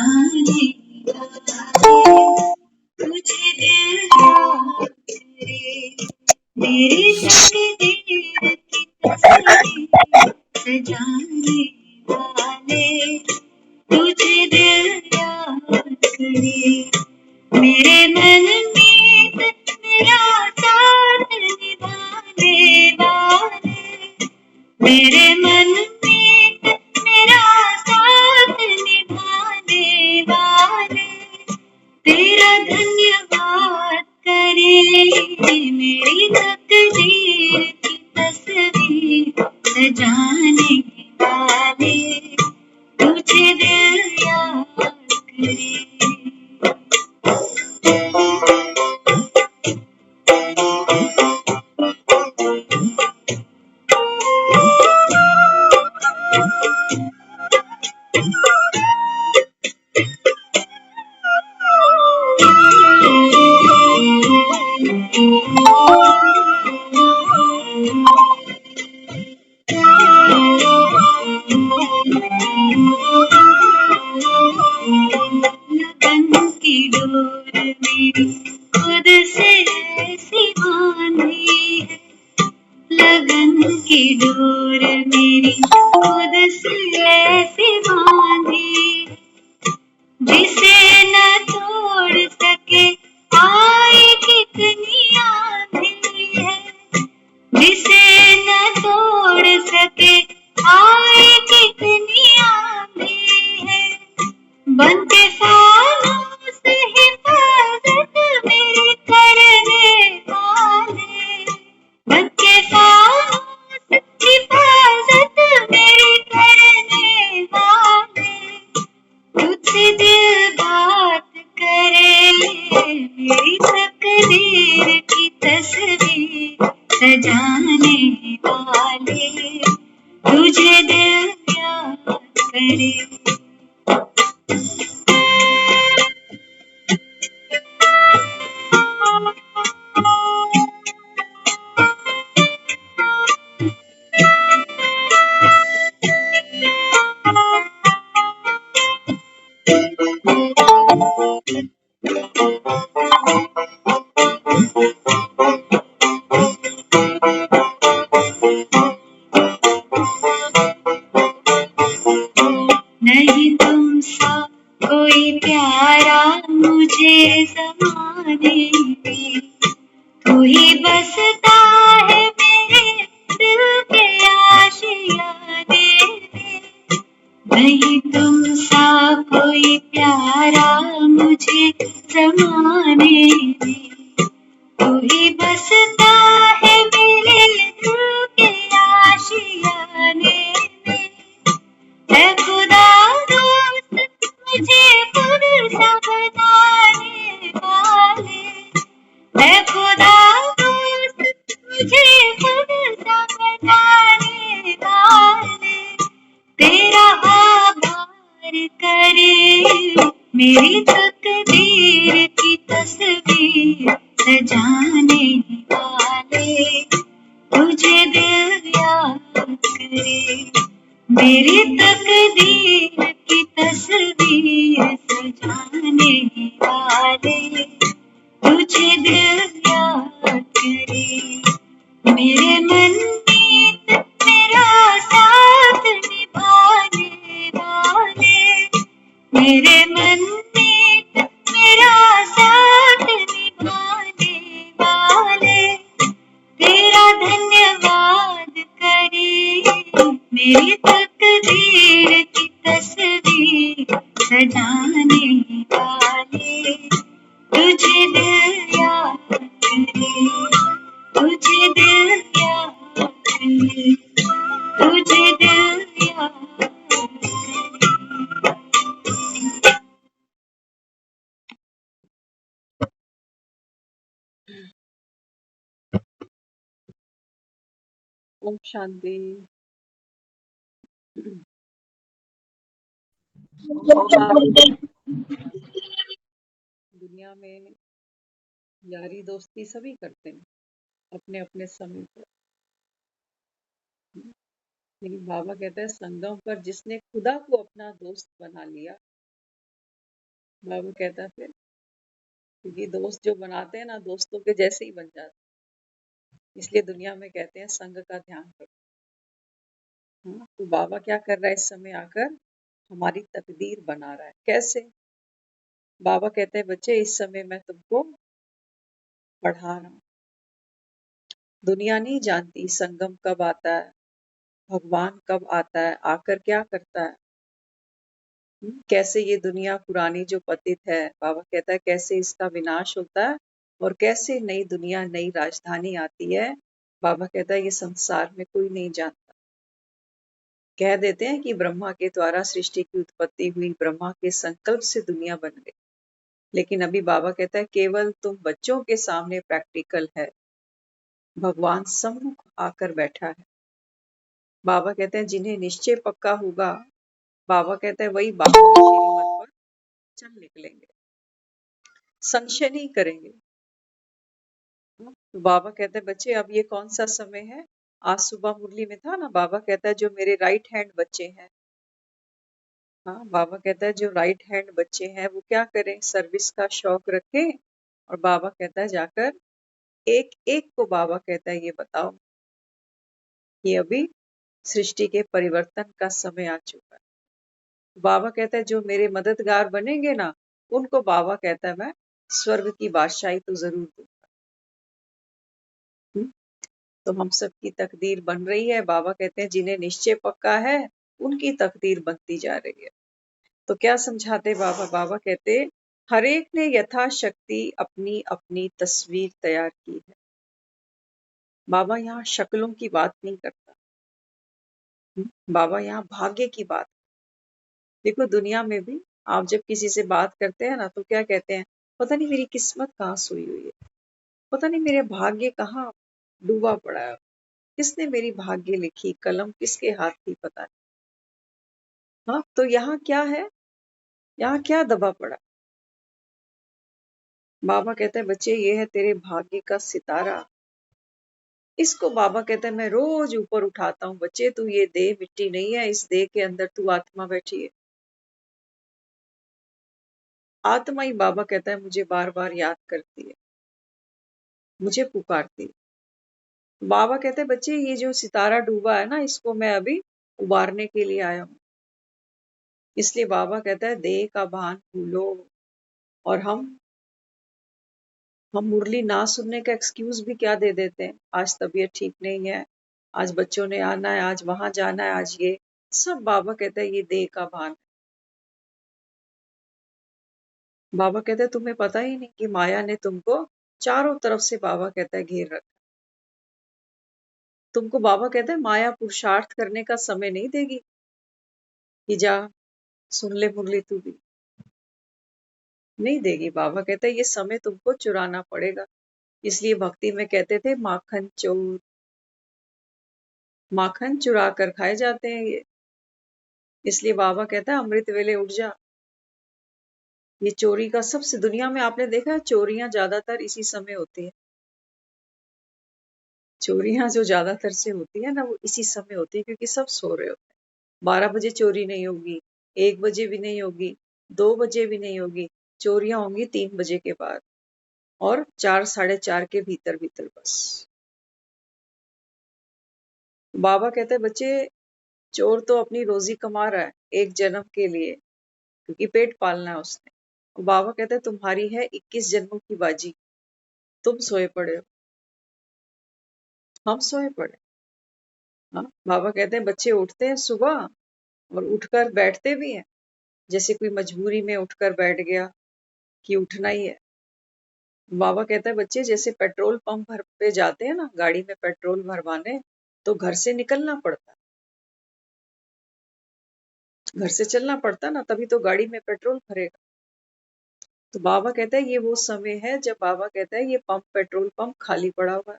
सजाने वाले तुझे दिल याद करे, मेरी तकदीर की तस्वीर सजाने वाले तुझे दिल याद करे, मेरे मन में मेरा साथ निभाने वाले, मेरे मन में मेरा साथ निभाने वाले तेरा धन्यवाद करे, मेरी तकदीर की तस्वीर सजाने वाले तुझे दिल याद करे। लगन की डोर मेरी खुद से ऐसी बांधी है, लगन की डोर मेरी खुद से ऐसी बांधी है, जिसे न तोड़ सके आए कितनी आंधी है, जिसे न तोड़ सके आए कितनी आंधी है, बनके फानूस हिफाजत मेरी करने वाले, बनके फानूस हिफाजत मेरी करने वाले तुझसे दिल बात करे, मेरी तकदीर की तस्वीर सजाने वाले तुझे दिल याद करे। नहीं तुम सा कोई प्यारा मुझे ज़माने में, तू ही बसता है मेरे दिल के आशियाने में, नहीं तुम सा कोई प्यारा मुझे ज़माने में, तू ही बसता है मेरे दिल के आशियाने में, है खुदा दोस्त मुझे खुद सा बनाने वाले, है खुदा दोस्त मुझे खुद सा बनाने वाले तेरा आभार करे, मेरी तकदीर की तस्वीर सजाने वाले तुझे दिल याद करे, मेरी तकदीर की तस्वीर सजाने वाले तुझे दिल याद करे, मेरे मन में मेरा साथ निभाने वाले, मेरे मन में मेरा साथ निभाने वाले तेरा धन्यवाद करे, मेरी तकदीर की तस्वीर सजाने वाले तुझे दिल याद करे, तुझे दिल याद करे, तुझे दिल याद करे। ओम शांति। दुनिया में यारी दोस्ती सभी करते हैं अपने अपने समय पर, लेकिन बाबा कहते हैं संगम पर जिसने खुदा को अपना दोस्त बना लिया बाबू कहता फिर, क्योंकि दोस्त जो बनाते हैं ना, दोस्तों के जैसे ही बन जाते हैं। इसलिए दुनिया में कहते हैं संग का ध्यान रखो। हाँ, तो बाबा क्या कर रहा है इस समय आकर? हमारी तकदीर बना रहा है। कैसे? बाबा कहते हैं बच्चे इस समय मैं तुमको पढ़ा रहा हूँ। दुनिया नहीं जानती संगम कब आता है, भगवान कब आता है, आकर क्या करता है। कैसे ये दुनिया पुरानी जो पतित है, बाबा कहता है कैसे इसका विनाश होता है और कैसे नई दुनिया, नई राजधानी आती है। बाबा कहता है ये संसार में कोई नहीं जानता। कह देते हैं कि ब्रह्मा के द्वारा सृष्टि की उत्पत्ति हुई, ब्रह्मा के संकल्प से दुनिया बन गई। लेकिन अभी बाबा कहता है केवल तुम बच्चों के सामने प्रैक्टिकल है, भगवान सम्मुख आकर बैठा है। बाबा कहते हैं जिन्हें निश्चय पक्का होगा, बाबा कहते हैं वही बाबा की श्रीमत पर चल निकलेंगे, संशय नहीं करेंगे। तो बाबा कहते हैं बच्चे अब ये कौन सा समय है? आज सुबह मुरली में था ना, बाबा कहता है जो मेरे राइट हैंड बच्चे हैं, हाँ बाबा कहता है जो राइट हैंड बच्चे हैं वो क्या करें? सर्विस का शौक रखें। और बाबा कहता है जाकर एक एक को बाबा कहता है ये बताओ कि अभी सृष्टि के परिवर्तन का समय आ चुका है। बाबा कहता है जो मेरे मददगार बनेंगे ना, उनको बाबा कहता है मैं स्वर्ग की बादशाही तो जरूर दूंगा। तो हम सब की तकदीर बन रही है। बाबा कहते हैं जिन्हें निश्चय पक्का है उनकी तकदीर बनती जा रही है। तो क्या समझाते बाबा? बाबा कहते हर एक ने यथाशक्ति अपनी अपनी तस्वीर तैयार की है। बाबा यहाँ शक्लों की बात नहीं करता। बाबा यहाँ भाग्य की बात। देखो दुनिया में भी आप जब किसी से बात करते हैं ना तो क्या कहते हैं? पता नहीं मेरी किस्मत कहाँ सोई हुई है, पता नहीं मेरे भाग्य कहाँ डूबा पड़ा है, किसने मेरी भाग्य लिखी, कलम किसके हाथ थी पता नहीं। हाँ तो यहाँ क्या है? यहाँ क्या दबा पड़ा? बाबा कहते हैं बच्चे ये है तेरे भाग्य का सितारा। इसको बाबा कहते हैं मैं रोज ऊपर उठाता हूँ। बच्चे तू ये देह मिट्टी नहीं है, इस देह के अंदर तू आत्मा बैठी है। आत्मा ही बाबा कहता है मुझे बार बार याद करती है, मुझे पुकारती है। बाबा कहते हैं बच्चे ये जो सितारा डूबा है ना, इसको मैं अभी उबारने के लिए आया हूँ। इसलिए बाबा कहता है देह का भान भूलो। और हम मुरली ना सुनने का एक्सक्यूज भी क्या दे देते हैं? आज तबीयत ठीक नहीं है, आज बच्चों ने आना है, आज वहां जाना है, आज ये सब बाबा कहता है ये देह का भान। बाबा कहता है तुम्हें पता ही नहीं कि माया ने तुमको चारों तरफ से बाबा कहता है घेर रखा। तुमको बाबा कहता है माया पुरुषार्थ करने का समय नहीं देगी कि जा सुन ले मुरली तू भी, नहीं देगी। बाबा कहता है ये समय तुमको चुराना पड़ेगा। इसलिए भक्ति में कहते थे माखन चोर, माखन चुरा कर खाए जाते हैं ये। इसलिए बाबा कहता है अमृत वेले उठ जा। ये चोरी का सबसे, दुनिया में आपने देखा है चोरियां ज्यादातर इसी समय होती है। चोरियां जो ज्यादातर से होती है ना वो इसी समय होती है क्योंकि सब सो रहे होते हैं। 12 बजे चोरी नहीं होगी, 1 बजे भी नहीं होगी, 2 बजे भी नहीं होगी। चोरियां होंगी 3 बजे के बाद और 4 साढ़े 4 के भीतर भीतर बस। बाबा कहते हैं बच्चे चोर तो अपनी रोजी कमा रहा है एक जन्म के लिए, क्योंकि पेट पालना है उसने। और बाबा कहते हैं तुम्हारी है 21 जन्मों की बाजी। तुम सोए पड़े हो, हम सोए पड़े। हाँ बाबा कहते हैं बच्चे उठते हैं सुबह और उठकर बैठते भी हैं, जैसे कोई मजबूरी में उठकर बैठ गया कि उठना ही है। बाबा कहता है बच्चे जैसे पेट्रोल पंप भर पे जाते हैं ना गाड़ी में पेट्रोल भरवाने, तो घर से निकलना पड़ता है, घर से चलना पड़ता है ना, तभी तो गाड़ी में पेट्रोल भरेगा। तो बाबा कहता है ये वो समय है जब बाबा कहता है ये पंप, पेट्रोल पंप खाली पड़ा हुआ है।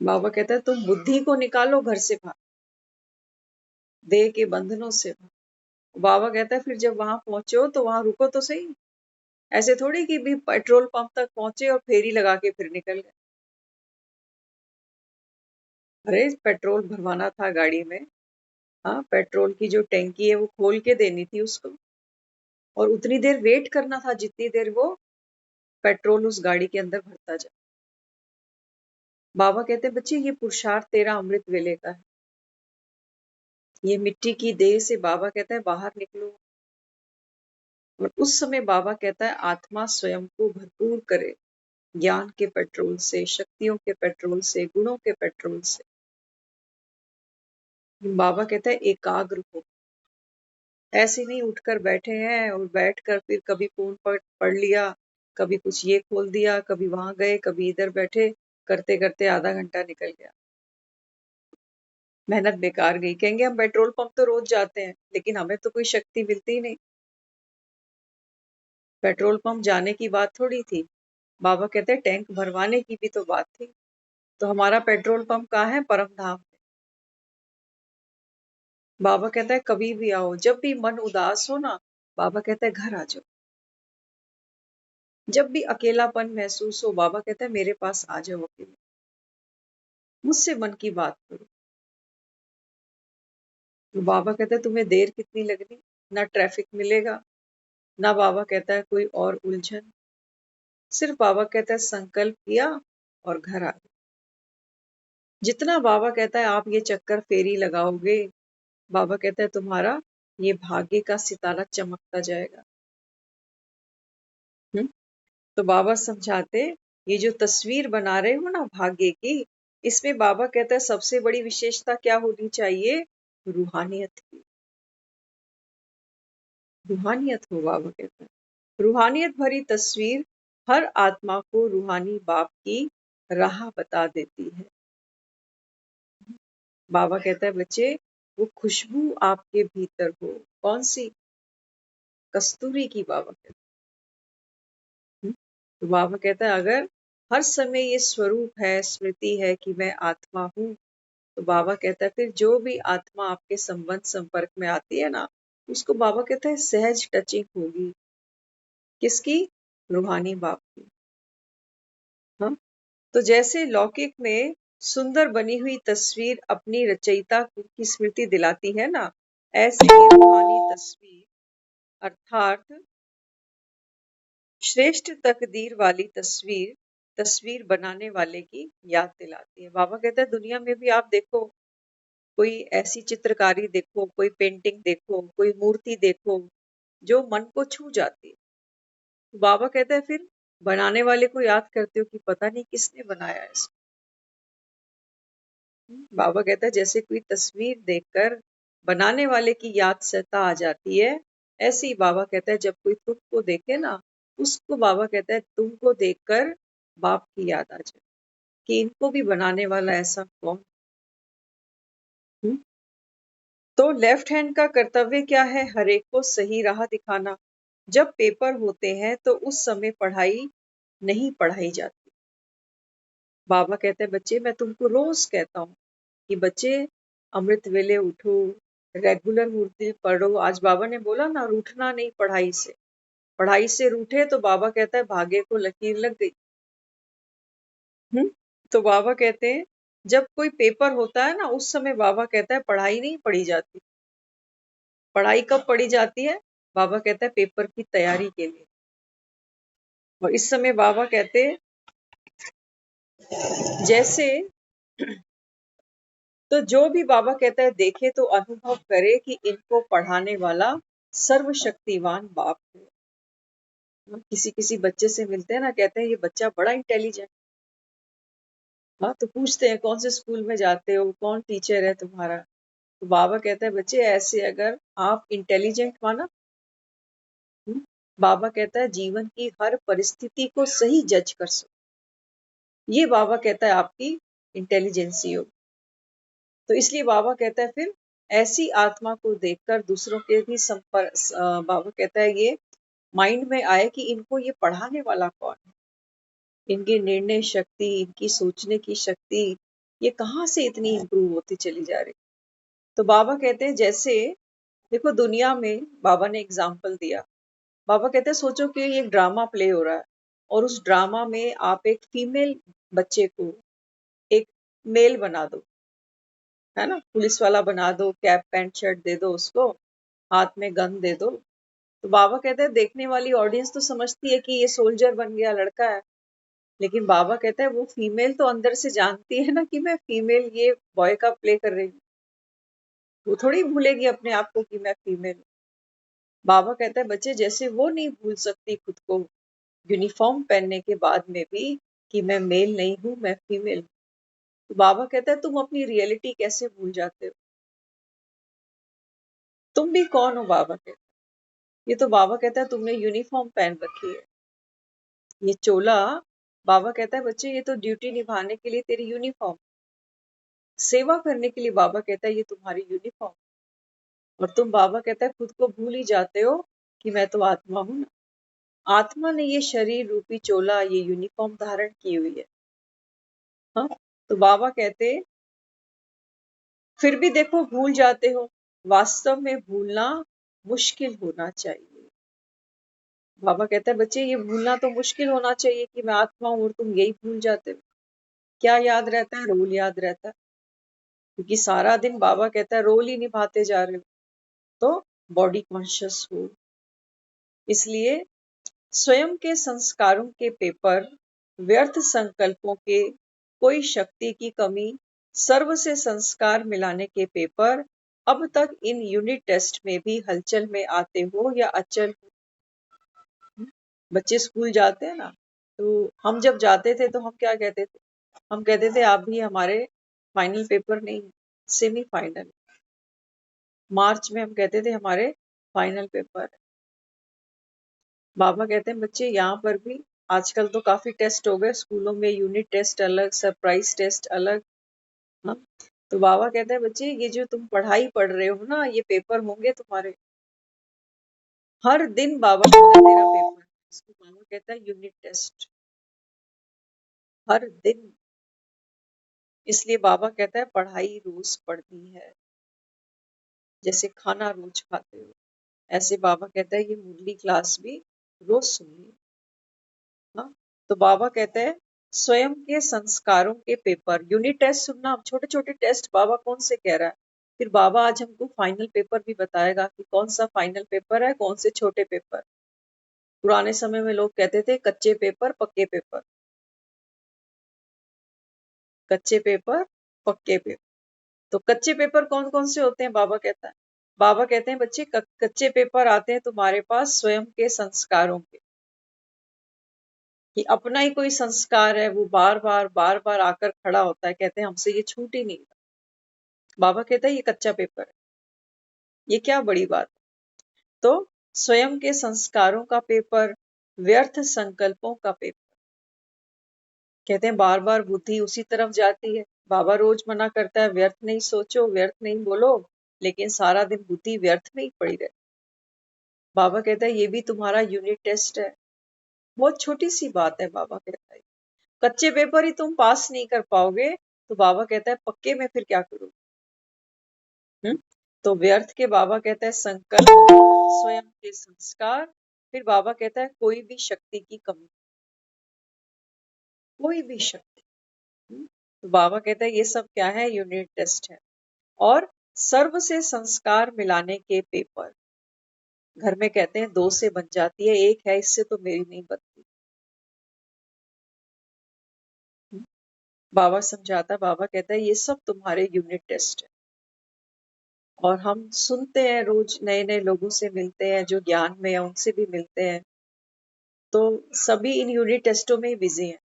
बाबा कहता है तुम बुद्धि को निकालो घर से बाहर, देह के बंधनों से बाहर। बाबा कहता है फिर जब वहां पहुंचे हो तो वहां रुको तो सही। ऐसे थोड़ी कि भी पेट्रोल पंप तक पहुंचे और फेरी लगा के फिर निकल गए। अरे पेट्रोल भरवाना था गाड़ी में, हाँ पेट्रोल की जो टैंकी है वो खोल के देनी थी उसको। और उतनी देर वेट करना था जितनी देर वो पेट्रोल उस गाड़ी के अंदर भरता जाए। बाबा कहते हैं बच्चे ये पुरुषार्थ तेरा अमृत वेले का है। ये मिट्टी की देह से बाबा कहता है बाहर निकलो, और उस समय बाबा कहता है आत्मा स्वयं को भरपूर करे ज्ञान के पेट्रोल से, शक्तियों के पेट्रोल से, गुणों के पेट्रोल से। बाबा कहता है एकाग्र हो, ऐसे नहीं उठकर बैठे हैं और बैठकर फिर कभी फोन पढ़ लिया, कभी कुछ ये खोल दिया, कभी वहां गए, कभी इधर बैठे, करते करते आधा घंटा निकल गया, मेहनत बेकार गई। कहेंगे हम पेट्रोल पंप तो रोज जाते हैं, लेकिन हमें तो कोई शक्ति मिलती ही नहीं। पेट्रोल पंप जाने की बात थोड़ी थी, बाबा कहते हैं टैंक भरवाने की भी तो बात थी। तो हमारा पेट्रोल पंप कहाँ है? परम धाम में। बाबा कहता है कभी भी आओ, जब भी मन उदास हो ना, बाबा कहता है घर आ जाओ। जब भी अकेलापन महसूस हो, बाबा कहता है मेरे पास आ जाओ, अकेले मुझसे मन की बात करो। तो बाबा कहता है तुम्हें देर कितनी लगनी, ना ट्रैफिक मिलेगा, ना बाबा कहता है कोई और उलझन। सिर्फ बाबा कहता है संकल्प किया और घर आ गए। जितना बाबा कहता है आप ये चक्कर फेरी लगाओगे, बाबा कहता है तुम्हारा ये भाग्य का सितारा चमकता जाएगा। तो बाबा समझाते ये जो तस्वीर बना रहे हो ना भाग्य की, इसमें बाबा कहता है सबसे बड़ी विशेषता क्या होनी चाहिए? रूहानियत की। रूहानियत हो, बाबा कहता है रूहानियत भरी तस्वीर हर आत्मा को रूहानी बाप की राह बता देती है। बाबा कहता है बच्चे वो खुशबू आपके भीतर हो, कौन सी? कस्तूरी की, बाबा कहता है। तो बाबा कहता है अगर हर समय ये स्वरूप है, स्मृति है कि मैं आत्मा हूँ, तो बाबा कहता है फिर जो भी आत्मा आपके संबंध संपर्क में आती है ना, उसको बाबा कहता है सहज टचिंग होगी। किसकी? रूहानी बाप की। हाँ, तो जैसे लौकिक में सुंदर बनी हुई तस्वीर अपनी रचयिता की स्मृति दिलाती है ना, ऐसे ही रूहानी तस्वीर अर्थात श्रेष्ठ तकदीर वाली तस्वीर तस्वीर बनाने वाले की याद दिलाती है। बाबा कहता है दुनिया में भी आप देखो, कोई ऐसी चित्रकारी देखो, कोई पेंटिंग देखो, कोई मूर्ति देखो जो मन को छू जाती है। तो बाबा कहता है फिर बनाने वाले को याद करते हो कि पता नहीं किसने बनाया है इसको। बाबा कहता है जैसे कोई तस्वीर देखकर बनाने वाले की याद सता आ जाती है, ऐसे ही बाबा कहता है जब कोई तुमको देखे ना, उसको बाबा कहता है तुमको देखकर बाप की याद आ जाए कि इनको भी बनाने वाला ऐसा कौन। हम्म? तो लेफ्ट हैंड का कर्तव्य क्या है? हर एक को सही राह दिखाना। जब पेपर होते हैं तो उस समय पढ़ाई नहीं पढ़ाई जाती। बाबा कहते हैं बच्चे मैं तुमको रोज कहता हूँ कि बच्चे अमृत वेले उठो, रेगुलर मूर्ति पढ़ो। आज बाबा ने बोला ना रूठना नहीं पढ़ाई से, पढ़ाई से रूठे तो बाबा कहता है भाग्य को लकीर लग गई। तो बाबा कहते हैं जब कोई पेपर होता है ना, उस समय बाबा कहता है पढ़ाई नहीं पढ़ी जाती। पढ़ाई कब पढ़ी जाती है? बाबा कहता है पेपर की तैयारी के लिए। और इस समय बाबा कहते हैं जैसे तो जो भी बाबा कहता है देखे तो अनुभव करे कि इनको पढ़ाने वाला सर्वशक्तिवान बाप है। हम किसी किसी बच्चे से मिलते हैं ना, कहते हैं ये बच्चा बड़ा इंटेलिजेंट। हाँ, तो पूछते हैं कौन से स्कूल में जाते हो, कौन टीचर है तुम्हारा? तो बाबा कहता है बच्चे ऐसे अगर आप इंटेलिजेंट माना, हम्म, बाबा कहता है जीवन की हर परिस्थिति को सही जज कर सको, ये बाबा कहता है आपकी इंटेलिजेंसी हो। तो इसलिए बाबा कहता है फिर ऐसी आत्मा को देखकर दूसरों के भी संपर्क, बाबा कहता है ये माइंड में आए कि इनको ये पढ़ाने वाला कौन है, इनकी निर्णय शक्ति, इनकी सोचने की शक्ति, ये कहाँ से इतनी इंप्रूव होती चली जा रही। तो बाबा कहते हैं जैसे देखो दुनिया में, बाबा ने एग्जाम्पल दिया। बाबा कहते हैं सोचो कि ये ड्रामा प्ले हो रहा है और उस ड्रामा में आप एक फीमेल बच्चे को एक मेल बना दो, है ना, पुलिस वाला बना दो, कैप पैंट शर्ट दे दो उसको, हाथ में गन दे दो, तो बाबा कहते हैं देखने वाली ऑडियंस तो समझती है कि ये सोल्जर बन गया लड़का है, लेकिन बाबा कहता है वो फीमेल तो अंदर से जानती है ना कि मैं फीमेल ये बॉय का प्ले कर रही हूँ, वो थोड़ी भूलेगी अपने आप को कि मैं फीमेल हूँ। बाबा कहता है बच्चे जैसे वो नहीं भूल सकती खुद को यूनिफॉर्म पहनने के बाद में भी कि मैं मेल नहीं हूँ, मैं फीमेल हूँ। तो बाबा कहता है तुम अपनी रियलिटी कैसे भूल जाते हो, तुम भी कौन हो। बाबा कहता है ये तो बाबा कहता है तुमने यूनिफॉर्म पहन रखी है, ये चोला। बाबा कहता है बच्चे ये तो ड्यूटी निभाने के लिए तेरी यूनिफॉर्म, सेवा करने के लिए बाबा कहता है ये तुम्हारी यूनिफॉर्म। और तुम बाबा कहता है खुद को भूल ही जाते हो कि मैं तो आत्मा हूं ना। आत्मा ने ये शरीर रूपी चोला, ये यूनिफॉर्म धारण की हुई है। हाँ, तो बाबा कहते फिर भी देखो भूल जाते हो, वास्तव में भूलना मुश्किल होना चाहिए। बाबा कहता है बच्चे ये भूलना तो मुश्किल होना चाहिए कि मैं आत्मा हूं, और तुम यही भूल जाते हो। क्या याद रहता है? रोल याद रहता है, क्योंकि सारा दिन बाबा कहता है रोल ही निभाते जा रहे हो, तो बॉडी कॉन्शियस हो। इसलिए स्वयं के संस्कारों के पेपर, व्यर्थ संकल्पों के कोई शक्ति की कमी, सर्व से संस्कार मिलाने के पेपर अब तक इन यूनिट टेस्ट में भी हलचल में आते हो या अचल हो। बच्चे स्कूल जाते हैं ना, तो हम जब जाते थे तो हम क्या कहते थे? हम कहते थे आप भी हमारे फाइनल पेपर नहीं, सेमी फाइनल। मार्च में हम कहते थे हमारे फाइनल पेपर है। बाबा कहते हैं बच्चे यहाँ पर भी आजकल तो काफी टेस्ट हो गए स्कूलों में, यूनिट टेस्ट अलग, सरप्राइज टेस्ट अलग। हाँ, तो बाबा कहते हैं बच्चे ये जो तुम पढ़ाई पढ़ रहे हो ना, ये पेपर होंगे तुम्हारे। हर दिन बाबा कहता है तेरा पेपर है। इसको बाबा कहता है यूनिट टेस्ट, हर दिन। इसलिए बाबा कहता है पढ़ाई रोज पढ़नी है, जैसे खाना रोज खाते हो, ऐसे बाबा कहता है ये मुरली क्लास भी रोज सुनिए। हाँ, तो बाबा कहते हैं स्वयं के संस्कारों के पेपर, यूनिट टेस्ट सुनना, छोटे छोटे टेस्ट बाबा कौन से कह रहा है। फिर बाबा आज हमको फाइनल पेपर भी बताएगा कि कौन सा फाइनल पेपर है, कौन से छोटे पेपर। पुराने समय में लोग कहते थे कच्चे पेपर पक्के पेपर, कच्चे पेपर पक्के पेपर। तो कच्चे पेपर कौन कौन से होते हैं? बाबा कहता है, बाबा कहते हैं बच्चे कच्चे पेपर आते हैं तुम्हारे पास स्वयं के संस्कारों के, कि अपना ही कोई संस्कार है, वो बार बार आकर खड़ा होता है, कहते हैं हमसे ये छूट ही नहीं रहा। बाबा कहता है ये कच्चा पेपर है, ये क्या बड़ी बात है। तो स्वयं के संस्कारों का पेपर, व्यर्थ संकल्पों का पेपर। कहते हैं बार बार बुद्धि उसी तरफ जाती है। बाबा रोज मना करता है व्यर्थ नहीं सोचो, व्यर्थ नहीं बोलो, लेकिन सारा दिन बुद्धि व्यर्थ में ही पड़ी रहती। बाबा कहता है ये भी तुम्हारा यूनिट टेस्ट है। बहुत छोटी सी बात है। बाबा कहता है कच्चे पेपर ही तुम पास नहीं कर पाओगे, तो बाबा कहता है पक्के में फिर क्या करोगे? तो व्यर्थ के बाबा कहता है संकल्प, स्वयं के संस्कार, फिर बाबा कहता है कोई भी शक्ति की कमी, कोई भी शक्ति। तो बाबा कहता है ये सब क्या है? यूनिट टेस्ट है। और सर्व से संस्कार मिलाने के पेपर। घर में कहते हैं दो से बन जाती है, एक है इससे तो मेरी नहीं बनती। बाबा समझाता, बाबा कहता है ये सब तुम्हारे यूनिट टेस्ट है। और हम सुनते हैं रोज, नए नए लोगों से मिलते हैं जो ज्ञान में है, उनसे भी मिलते हैं, तो सभी इन यूनिट टेस्टों में ही बिजी हैं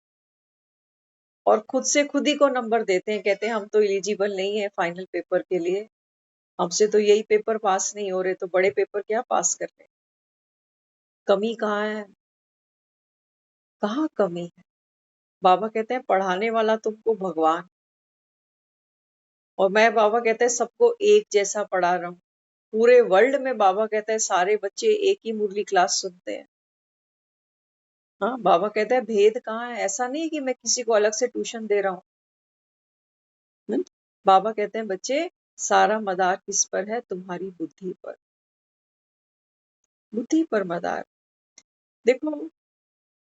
और खुद से खुद ही को नंबर देते हैं। कहते हैं हम तो एलिजिबल नहीं है फाइनल पेपर के लिए, हमसे तो यही पेपर पास नहीं हो रहे, तो बड़े पेपर क्या पास कर रहे। कमी कहाँ है? कहाँ कमी है? बाबा कहते हैं पढ़ाने वाला तुमको भगवान, और मैं बाबा कहते हैं सबको एक जैसा पढ़ा रहा हूँ। पूरे वर्ल्ड में बाबा कहता है सारे बच्चे एक ही मुरली क्लास सुनते हैं। हाँ, बाबा कहता है भेद कहाँ है? ऐसा नहीं कि मैं किसी को अलग से ट्यूशन दे रहा हूँ। बाबा कहते हैं बच्चे सारा मदार किस पर है? तुम्हारी बुद्धि पर, बुद्धि पर मदार। देखो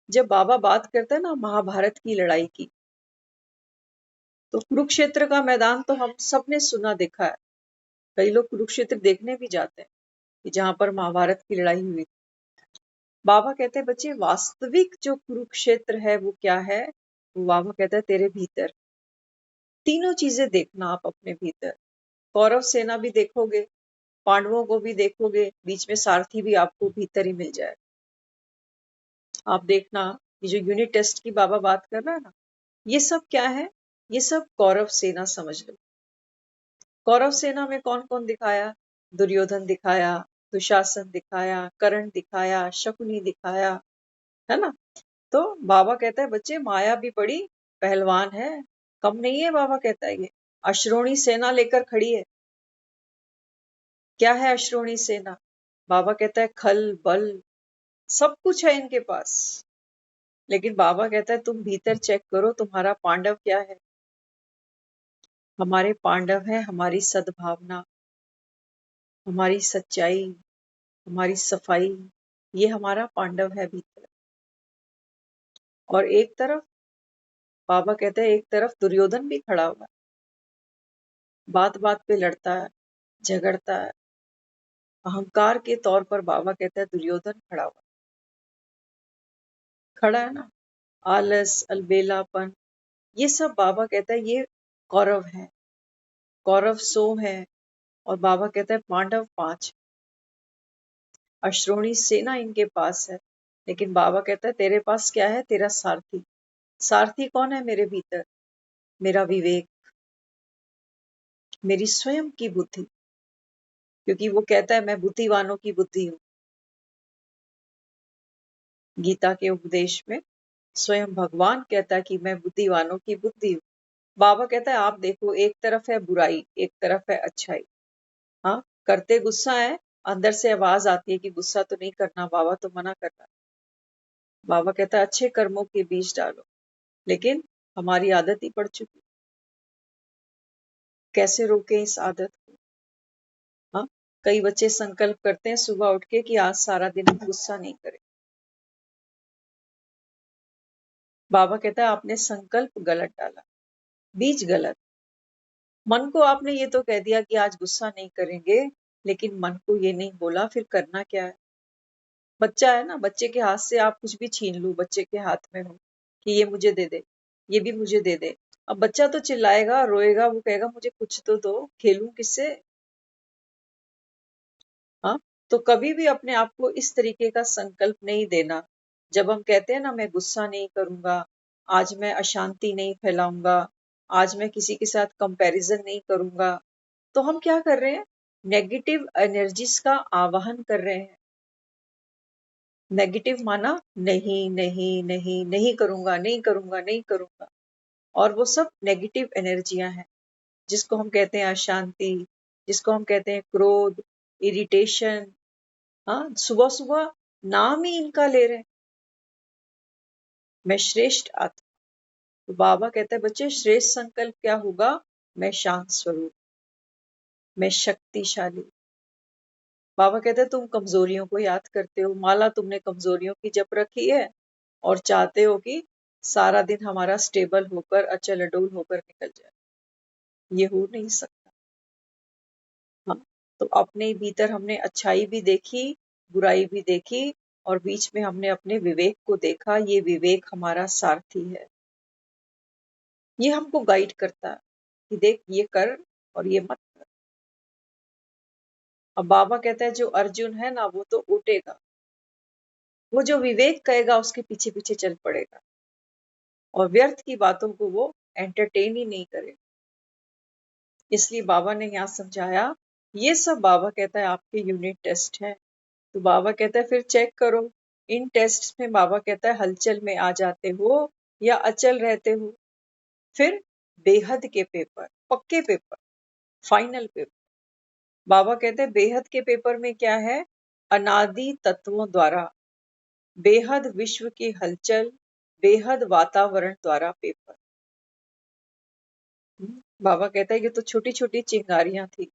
जब बाबा बात करता है ना महाभारत की लड़ाई की, तो कुरुक्षेत्र का मैदान तो हम सब ने सुना देखा है। कई लोग कुरुक्षेत्र देखने भी जाते हैं कि जहां पर महाभारत की लड़ाई हुई। बाबा कहते हैं बच्चे वास्तविक जो कुरुक्षेत्र है वो क्या है? वो बाबा कहता है तेरे भीतर। तीनों चीजें देखना आप अपने भीतर। कौरव सेना भी देखोगे, पांडवों को भी देखोगे, बीच में सारथी भी आपको भीतर ही मिल जाए। आप देखना, ये जो यूनिट टेस्ट की बाबा बात कर रहा है ना, ये सब क्या है? ये सब कौरव सेना समझ लो। कौरव सेना में कौन कौन दिखाया? दुर्योधन दिखाया, दुशासन दिखाया, कर्ण दिखाया, शकुनी दिखाया, है ना? तो बाबा कहता है बच्चे माया भी बड़ी पहलवान है, कम नहीं है। बाबा कहता है ये अश्रोणी सेना लेकर खड़ी है। क्या है अश्रोणी सेना? बाबा कहता है खल बल सब कुछ है इनके पास। लेकिन बाबा कहता है तुम भीतर चेक करो तुम्हारा पांडव क्या है। हमारे पांडव है हमारी सद्भावना, हमारी सच्चाई, हमारी सफाई। ये हमारा पांडव है भीतर। और एक तरफ बाबा कहते हैं एक तरफ दुर्योधन भी खड़ा हुआ है, बात बात पे लड़ता है, झगड़ता है। अहंकार के तौर पर बाबा कहता है दुर्योधन खड़ा हुआ, खड़ा है ना। आलस, अलबेलापन, ये सब बाबा कहता है ये कौरव है। कौरव 100 है और बाबा कहता है पांडव 5। अश्रोणी सेना इनके पास है, लेकिन बाबा कहता है तेरे पास क्या है? तेरा सारथी। सारथी कौन है मेरे भीतर? मेरा विवेक, मेरी स्वयं की बुद्धि। क्योंकि वो कहता है मैं बुद्धिवानों की बुद्धि हूँ। गीता के उपदेश में स्वयं भगवान कहता है कि मैं बुद्धिवानों की बुद्धि हूँ। बाबा कहता है आप देखो, एक तरफ है बुराई, एक तरफ है अच्छाई। हाँ, करते गुस्सा है, अंदर से आवाज आती है कि गुस्सा तो नहीं करना, बाबा तो मना कर रहा है। बाबा कहता है अच्छे कर्मों के बीज डालो, लेकिन हमारी आदत ही पड़ चुकी। कैसे रोके इस आदत को? हाँ, कई बच्चे संकल्प करते हैं सुबह उठ के कि आज सारा दिन हम गुस्सा नहीं करें। बाबा कहता है आपने संकल्प गलत डाला, बीज गलत। मन को आपने ये तो कह दिया कि आज गुस्सा नहीं करेंगे, लेकिन मन को ये नहीं बोला फिर करना क्या है। बच्चा है ना, बच्चे के हाथ से आप कुछ भी छीन लो, बच्चे के हाथ में हो कि ये मुझे दे दे, ये भी मुझे दे दे। अब बच्चा तो चिल्लाएगा, रोएगा, वो कहेगा मुझे कुछ तो दो, खेलूं किससे? हाँ, तो कभी भी अपने आप को इस तरीके का संकल्प नहीं देना। जब हम कहते हैं ना मैं गुस्सा नहीं करूंगा, आज मैं अशांति नहीं फैलाऊंगा, आज मैं किसी के साथ कंपैरिजन नहीं करूंगा, तो हम क्या कर रहे हैं? नेगेटिव एनर्जीज का आवाहन कर रहे हैं। नेगेटिव माना नहीं नहीं नहीं, नहीं करूंगा, नहीं करूंगा, नहीं करूंगा। और वो सब नेगेटिव एनर्जियां हैं, जिसको हम कहते हैं अशांति, जिसको हम कहते हैं क्रोध, इरिटेशन। हाँ, सुबह सुबह नाम ही इनका ले रहे हैं, मैं श्रेष्ठ आत्मा। तो बाबा कहते हैं बच्चे श्रेष्ठ संकल्प क्या होगा? मैं शांत स्वरूप, मैं शक्तिशाली। बाबा कहते हैं तुम कमजोरियों को याद करते हो, माला तुमने कमजोरियों की जप रखी है और चाहते हो कि सारा दिन हमारा स्टेबल होकर अचल अडोल होकर निकल जाए। ये हो नहीं सकता। हाँ, तो अपने भीतर हमने अच्छाई भी देखी, बुराई भी देखी, और बीच में हमने अपने विवेक को देखा। ये विवेक हमारा सारथी है, ये हमको गाइड करता है कि देख ये कर और ये मत कर। अब बाबा कहता है जो अर्जुन है ना वो तो उठेगा, वो जो विवेक कहेगा उसके पीछे पीछे चल पड़ेगा, और व्यर्थ की बातों को वो एंटरटेन ही नहीं करेगा। इसलिए बाबा ने यहाँ समझाया, ये सब बाबा कहता है आपके यूनिट टेस्ट है। तो बाबा कहता है फिर चेक करो इन टेस्ट में। बाबा कहता है हलचल में आ जाते हो या अचल रहते हो। फिर बेहद के पेपर, पक्के पेपर, फाइनल पेपर। बाबा कहते हैं बेहद के पेपर में क्या है? अनादि तत्वों द्वारा बेहद विश्व की हलचल, बेहद वातावरण द्वारा पेपर। बाबा कहता है ये तो छोटी छोटी चिंगारियां थी।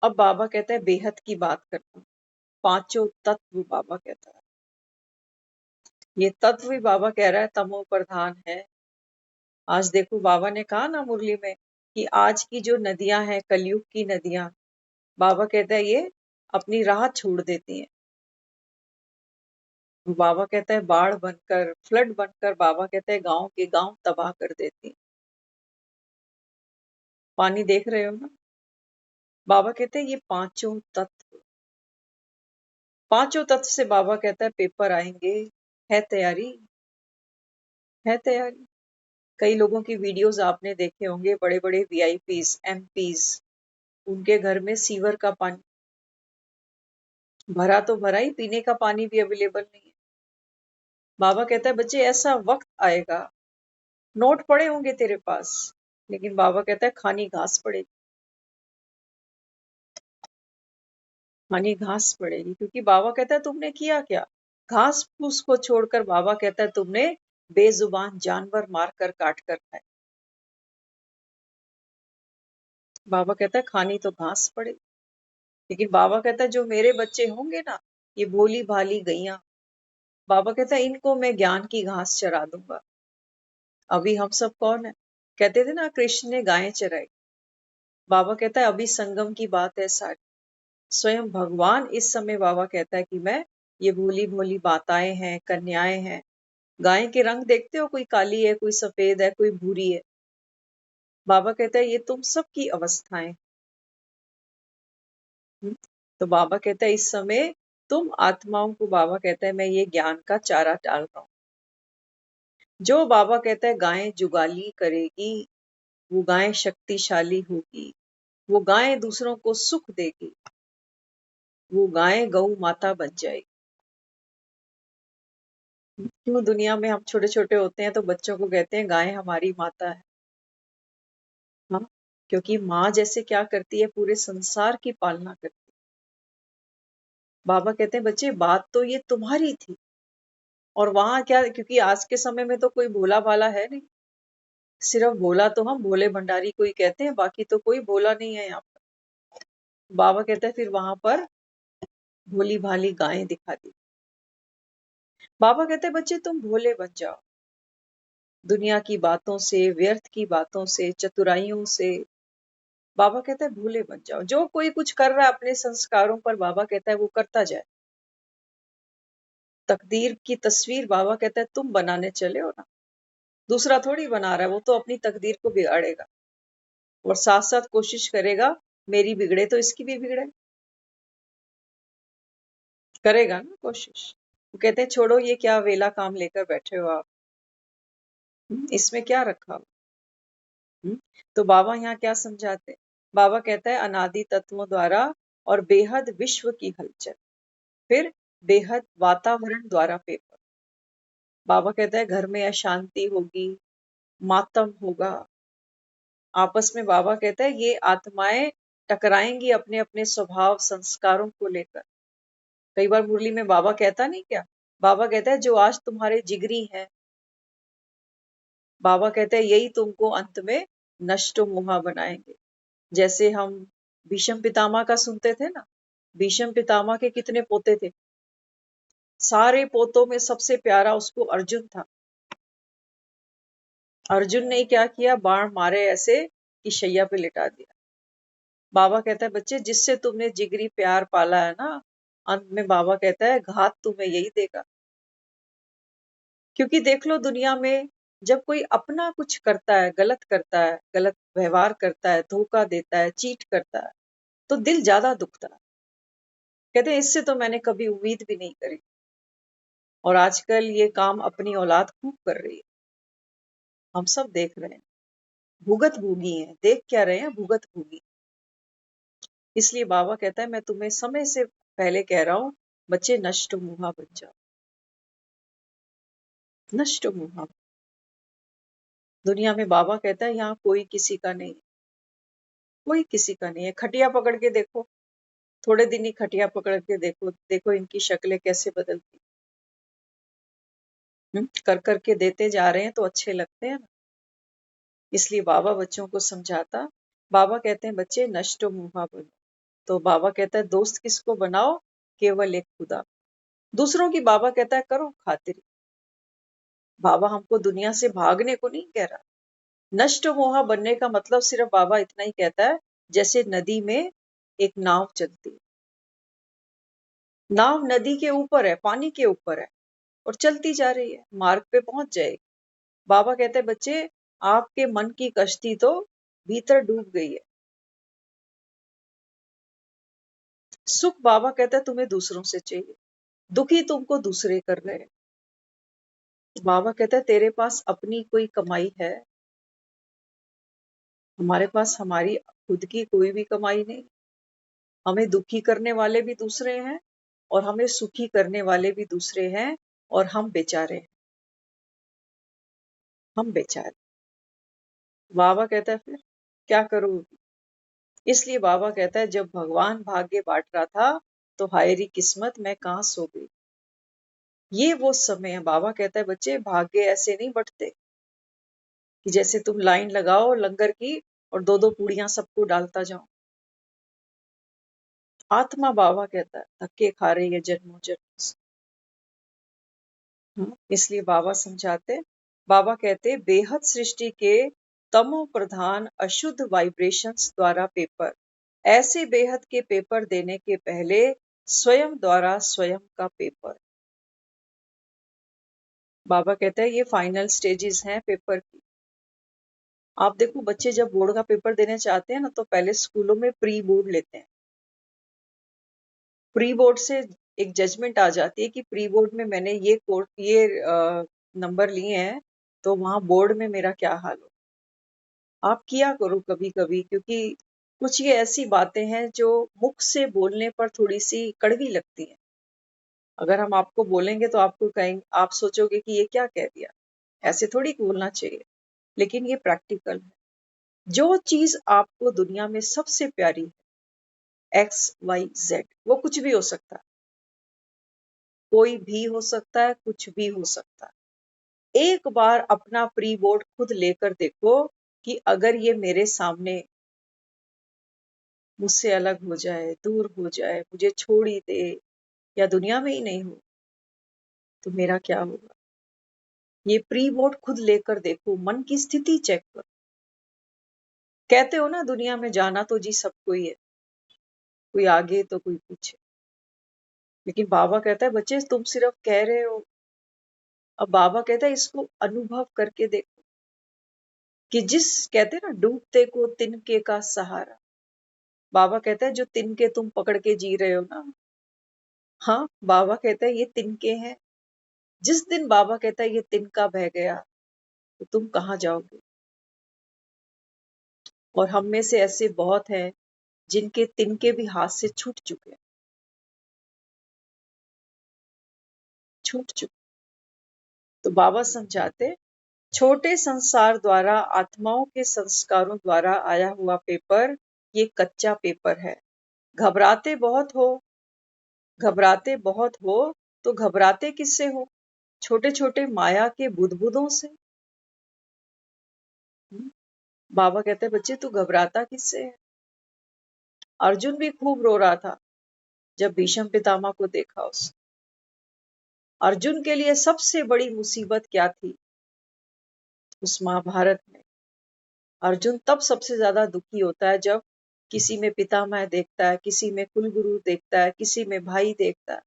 अब बाबा कहता है बेहद की बात करता हूं। पांचों तत्व बाबा कहता है, ये तत्व भी बाबा कह रहा है तमो प्रधान है। आज देखो बाबा ने कहा ना मुरली में कि आज की जो नदियां हैं, कलयुग की नदियां, बाबा कहता है ये अपनी राह छोड़ देती हैं। बाबा कहता है बाढ़ बनकर, फ्लड बनकर, बाबा कहता है गांव के गांव तबाह कर देती। पानी देख रहे हो ना? बाबा कहते हैं ये पांचों तत्व से बाबा कहता है पेपर आएंगे। है तैयारी? है तैयारी? कई लोगों की वीडियोस आपने देखे होंगे, बड़े बड़े वीआईपीज, एमपीज, उनके घर में सीवर का पानी भरा तो भरा ही, पीने का पानी भी अवेलेबल नहीं है। बाबा कहता है बच्चे ऐसा वक्त आएगा, नोट पड़े होंगे तेरे पास, लेकिन बाबा कहता है खानी घास पड़ेगी। खानी घास पड़ेगी, क्योंकि बाबा कहता है तुमने किया क्या? घास फूस को छोड़कर बाबा कहता है तुमने बेजुबान जानवर मारकर काट कर खाए। बाबा कहता है खानी तो घास पड़ेगी, लेकिन बाबा कहता है जो मेरे बच्चे होंगे ना, ये भोली भाली गैया, बाबा कहता है इनको मैं ज्ञान की घास चरा दूंगा। अभी हम सब कौन है? कहते थे ना कृष्ण ने गायें चराई। बाबा कहता है अभी संगम की बात है सारी। स्वयं भगवान इस समय बाबा कहता है कि मैं ये भोली भोली माताएं हैं, कन्याएं हैं। गाय के रंग देखते हो, कोई काली है, कोई सफेद है, कोई भूरी है। बाबा कहता है ये तुम सबकी अवस्थाएं। तो बाबा कहता है इस समय तुम आत्माओं को, बाबा कहता है मैं ये ज्ञान का चारा डाल रहा हूं। जो बाबा कहता है गाय जुगाली करेगी, वो गाय शक्तिशाली होगी, वो गाय दूसरों को सुख देगी, वो गाय गौ माता बन जाएगी। क्यों दुनिया में हम छोटे छोटे होते हैं तो बच्चों को कहते हैं गाय हमारी माता है? हाँ, क्योंकि माँ जैसे क्या करती है, पूरे संसार की पालना करती है। बाबा कहते हैं बच्चे बात तो ये तुम्हारी थी, और वहां क्या, क्योंकि आज के समय में तो कोई भोला भाला है नहीं, सिर्फ भोला तो हम भोले भंडारी को ही कहते हैं, बाकी तो कोई भोला नहीं है यहाँ पर। बाबा कहते हैं फिर वहां पर भोली भाली गायें दिखा दी। बाबा कहते हैं बच्चे तुम भोले बन जाओ, दुनिया की बातों से, व्यर्थ की बातों से, चतुराइयों से। बाबा कहता है भोले बन जाओ। जो कोई कुछ कर रहा है अपने संस्कारों पर, बाबा कहता है वो करता जाए। तकदीर की तस्वीर बाबा कहता है तुम बनाने चले हो ना, दूसरा थोड़ी बना रहा है, वो तो अपनी तकदीर को बिगाड़ेगा और साथ साथ कोशिश करेगा मेरी बिगड़े तो इसकी भी बिगड़े, करेगा ना कोशिश। वो कहते हैं छोड़ो ये क्या वेला काम लेकर बैठे हो आप, इसमें क्या रखा हो। तो बाबा यहाँ क्या समझाते हैं? बाबा कहता है अनादि तत्वों द्वारा और बेहद विश्व की हलचल, फिर बेहद वातावरण द्वारा पेपर। बाबा कहता है घर में अशांति होगी, मातम होगा, आपस में बाबा कहता है ये आत्माएं टकराएंगी अपने अपने स्वभाव संस्कारों को लेकर। कई बार मुरली में बाबा कहता नहीं क्या, बाबा कहता है जो आज तुम्हारे जिगरी हैं, बाबा कहता है यही तुमको अंत में नष्ट मोहा बनाएंगे। जैसे हम भीष्म पितामह का सुनते थे ना, भीष्म पितामह के कितने पोते थे? सारे पोतों में सबसे प्यारा उसको अर्जुन था। अर्जुन ने क्या किया, बाण मारे ऐसे कि शैया पे लिटा दिया। बाबा कहता है बच्चे जिससे तुमने जिगरी प्यार पाला है ना, अंत में बाबा कहता है घात तुम्हें यही देगा। क्योंकि देख लो दुनिया में जब कोई अपना कुछ करता है, गलत करता है, गलत व्यवहार करता है, धोखा देता है, चीट करता है, तो दिल ज्यादा दुखता है। कहते हैं इससे तो मैंने कभी उम्मीद भी नहीं करी, और आजकल ये काम अपनी औलाद खूब कर रही है। हम सब देख रहे हैं, भुगत भोगी हैं। देख क्या रहे हैं? भुगत भोगी। इसलिए बाबा कहता है मैं तुम्हें समय से पहले कह रहा हूं, बच्चे नष्ट मुहा बन जाओ, नष्ट मुहा। दुनिया में बाबा कहता है यहाँ कोई किसी का नहीं, कोई किसी का नहीं है। खटिया पकड़ के देखो, थोड़े दिन ही खटिया पकड़ के देखो, देखो इनकी शक्लें कैसे बदलती। कर करके देते जा रहे हैं तो अच्छे लगते हैं ना। इसलिए बाबा बच्चों को समझाता, बाबा कहते हैं बच्चे नष्ट मुहा बनो। तो बाबा कहता है दोस्त किसको बनाओ? केवल एक खुदा। दूसरों की बाबा कहता है करो खातिरी। बाबा हमको दुनिया से भागने को नहीं कह रहा। नष्ट मोहा बनने का मतलब सिर्फ बाबा इतना ही कहता है, जैसे नदी में एक नाव चलती है, नाव नदी के ऊपर है, पानी के ऊपर है, और चलती जा रही है, मार्ग पे पहुंच जाएगी। बाबा कहते हैं बच्चे, आपके मन की कश्ती तो भीतर डूब गई है। सुख बाबा कहता है तुम्हें दूसरों से चाहिए, दुखी तुमको दूसरे कर रहे हैं। बाबा कहता है तेरे पास अपनी कोई कमाई है? हमारे पास हमारी खुद की कोई भी कमाई नहीं। हमें दुखी करने वाले भी दूसरे हैं और हमें सुखी करने वाले भी दूसरे हैं, और हम बेचारे हैं, हम बेचारे। बाबा कहता है फिर क्या करोगे? इसलिए बाबा कहता है जब भगवान भाग्य बांट रहा था तो हायरी किस्मत मैं कहाँ सो गई। ये वो समय है, बाबा कहता है बच्चे भाग्य ऐसे नहीं बंटते कि जैसे तुम लाइन लगाओ लंगर की और दो दो पूड़ियां सबको डालता जाओ। आत्मा बाबा कहता है धक्के खा रही है जन्मों जन्म से। इसलिए बाबा समझाते, बाबा कहते बेहद सृष्टि के तमो प्रधान अशुद्ध वाइब्रेशंस द्वारा पेपर, ऐसे बेहद के पेपर देने के पहले स्वयं द्वारा स्वयं का पेपर। बाबा कहते हैं ये फाइनल स्टेजेस हैं पेपर की। आप देखो बच्चे जब बोर्ड का पेपर देने चाहते हैं ना तो पहले स्कूलों में प्री बोर्ड लेते हैं। प्री बोर्ड से एक जजमेंट आ जाती है कि प्री बोर्ड में मैंने ये नंबर लिए हैं, तो वहां बोर्ड में मेरा क्या हाल हो। आप किया करो कभी कभी, क्योंकि कुछ ये ऐसी बातें हैं जो मुख से बोलने पर थोड़ी सी कड़वी लगती हैं। अगर हम आपको बोलेंगे तो आपको कहेंगे, आप सोचोगे कि ये क्या कह दिया, ऐसे थोड़ी बोलना चाहिए। लेकिन ये प्रैक्टिकल है। जो चीज आपको दुनिया में सबसे प्यारी है, XYZ, वो कुछ भी हो सकता है, कोई भी हो सकता है, कुछ भी हो सकता है। एक बार अपना प्री बोर्ड खुद लेकर देखो कि अगर ये मेरे सामने मुझसे अलग हो जाए, दूर हो जाए, मुझे छोड़ ही दे या दुनिया में ही नहीं हो, तो मेरा क्या होगा। ये प्री बोर्ड खुद लेकर देखो, मन की स्थिति चेक करो। कहते हो ना दुनिया में जाना तो जी सबको ही है, कोई आगे तो कोई पीछे। लेकिन बाबा कहता है बच्चे तुम सिर्फ कह रहे हो। अब बाबा कहता है इसको अनुभव करके देखो कि जिस कहते हैं ना डूबते को तिनके का सहारा। बाबा कहता है जो तिनके तुम पकड़ के जी रहे हो ना, हाँ बाबा कहता है ये तिनके हैं। जिस दिन बाबा कहता है ये तिनका बह गया तो तुम कहाँ जाओगे। और हम में से ऐसे बहुत हैं जिनके तिनके भी हाथ से छूट चुके हैं, छूट चुके। तो बाबा समझाते छोटे संसार द्वारा आत्माओं के संस्कारों द्वारा आया हुआ पेपर ये कच्चा पेपर है। घबराते बहुत हो, घबराते बहुत हो तो घबराते किससे हो? छोटे छोटे माया के बुदबुदों से। बाबा कहते हैं बच्चे तू घबराता किससे है? अर्जुन भी खूब रो रहा था जब भीष्म पितामह को देखा। अर्जुन के लिए सबसे बड़ी मुसीबत क्या थी उस महाभारत में? अर्जुन तब सबसे ज्यादा दुखी होता है जब किसी में पितामह देखता है, किसी में कुलगुरु देखता है, किसी में भाई देखता है।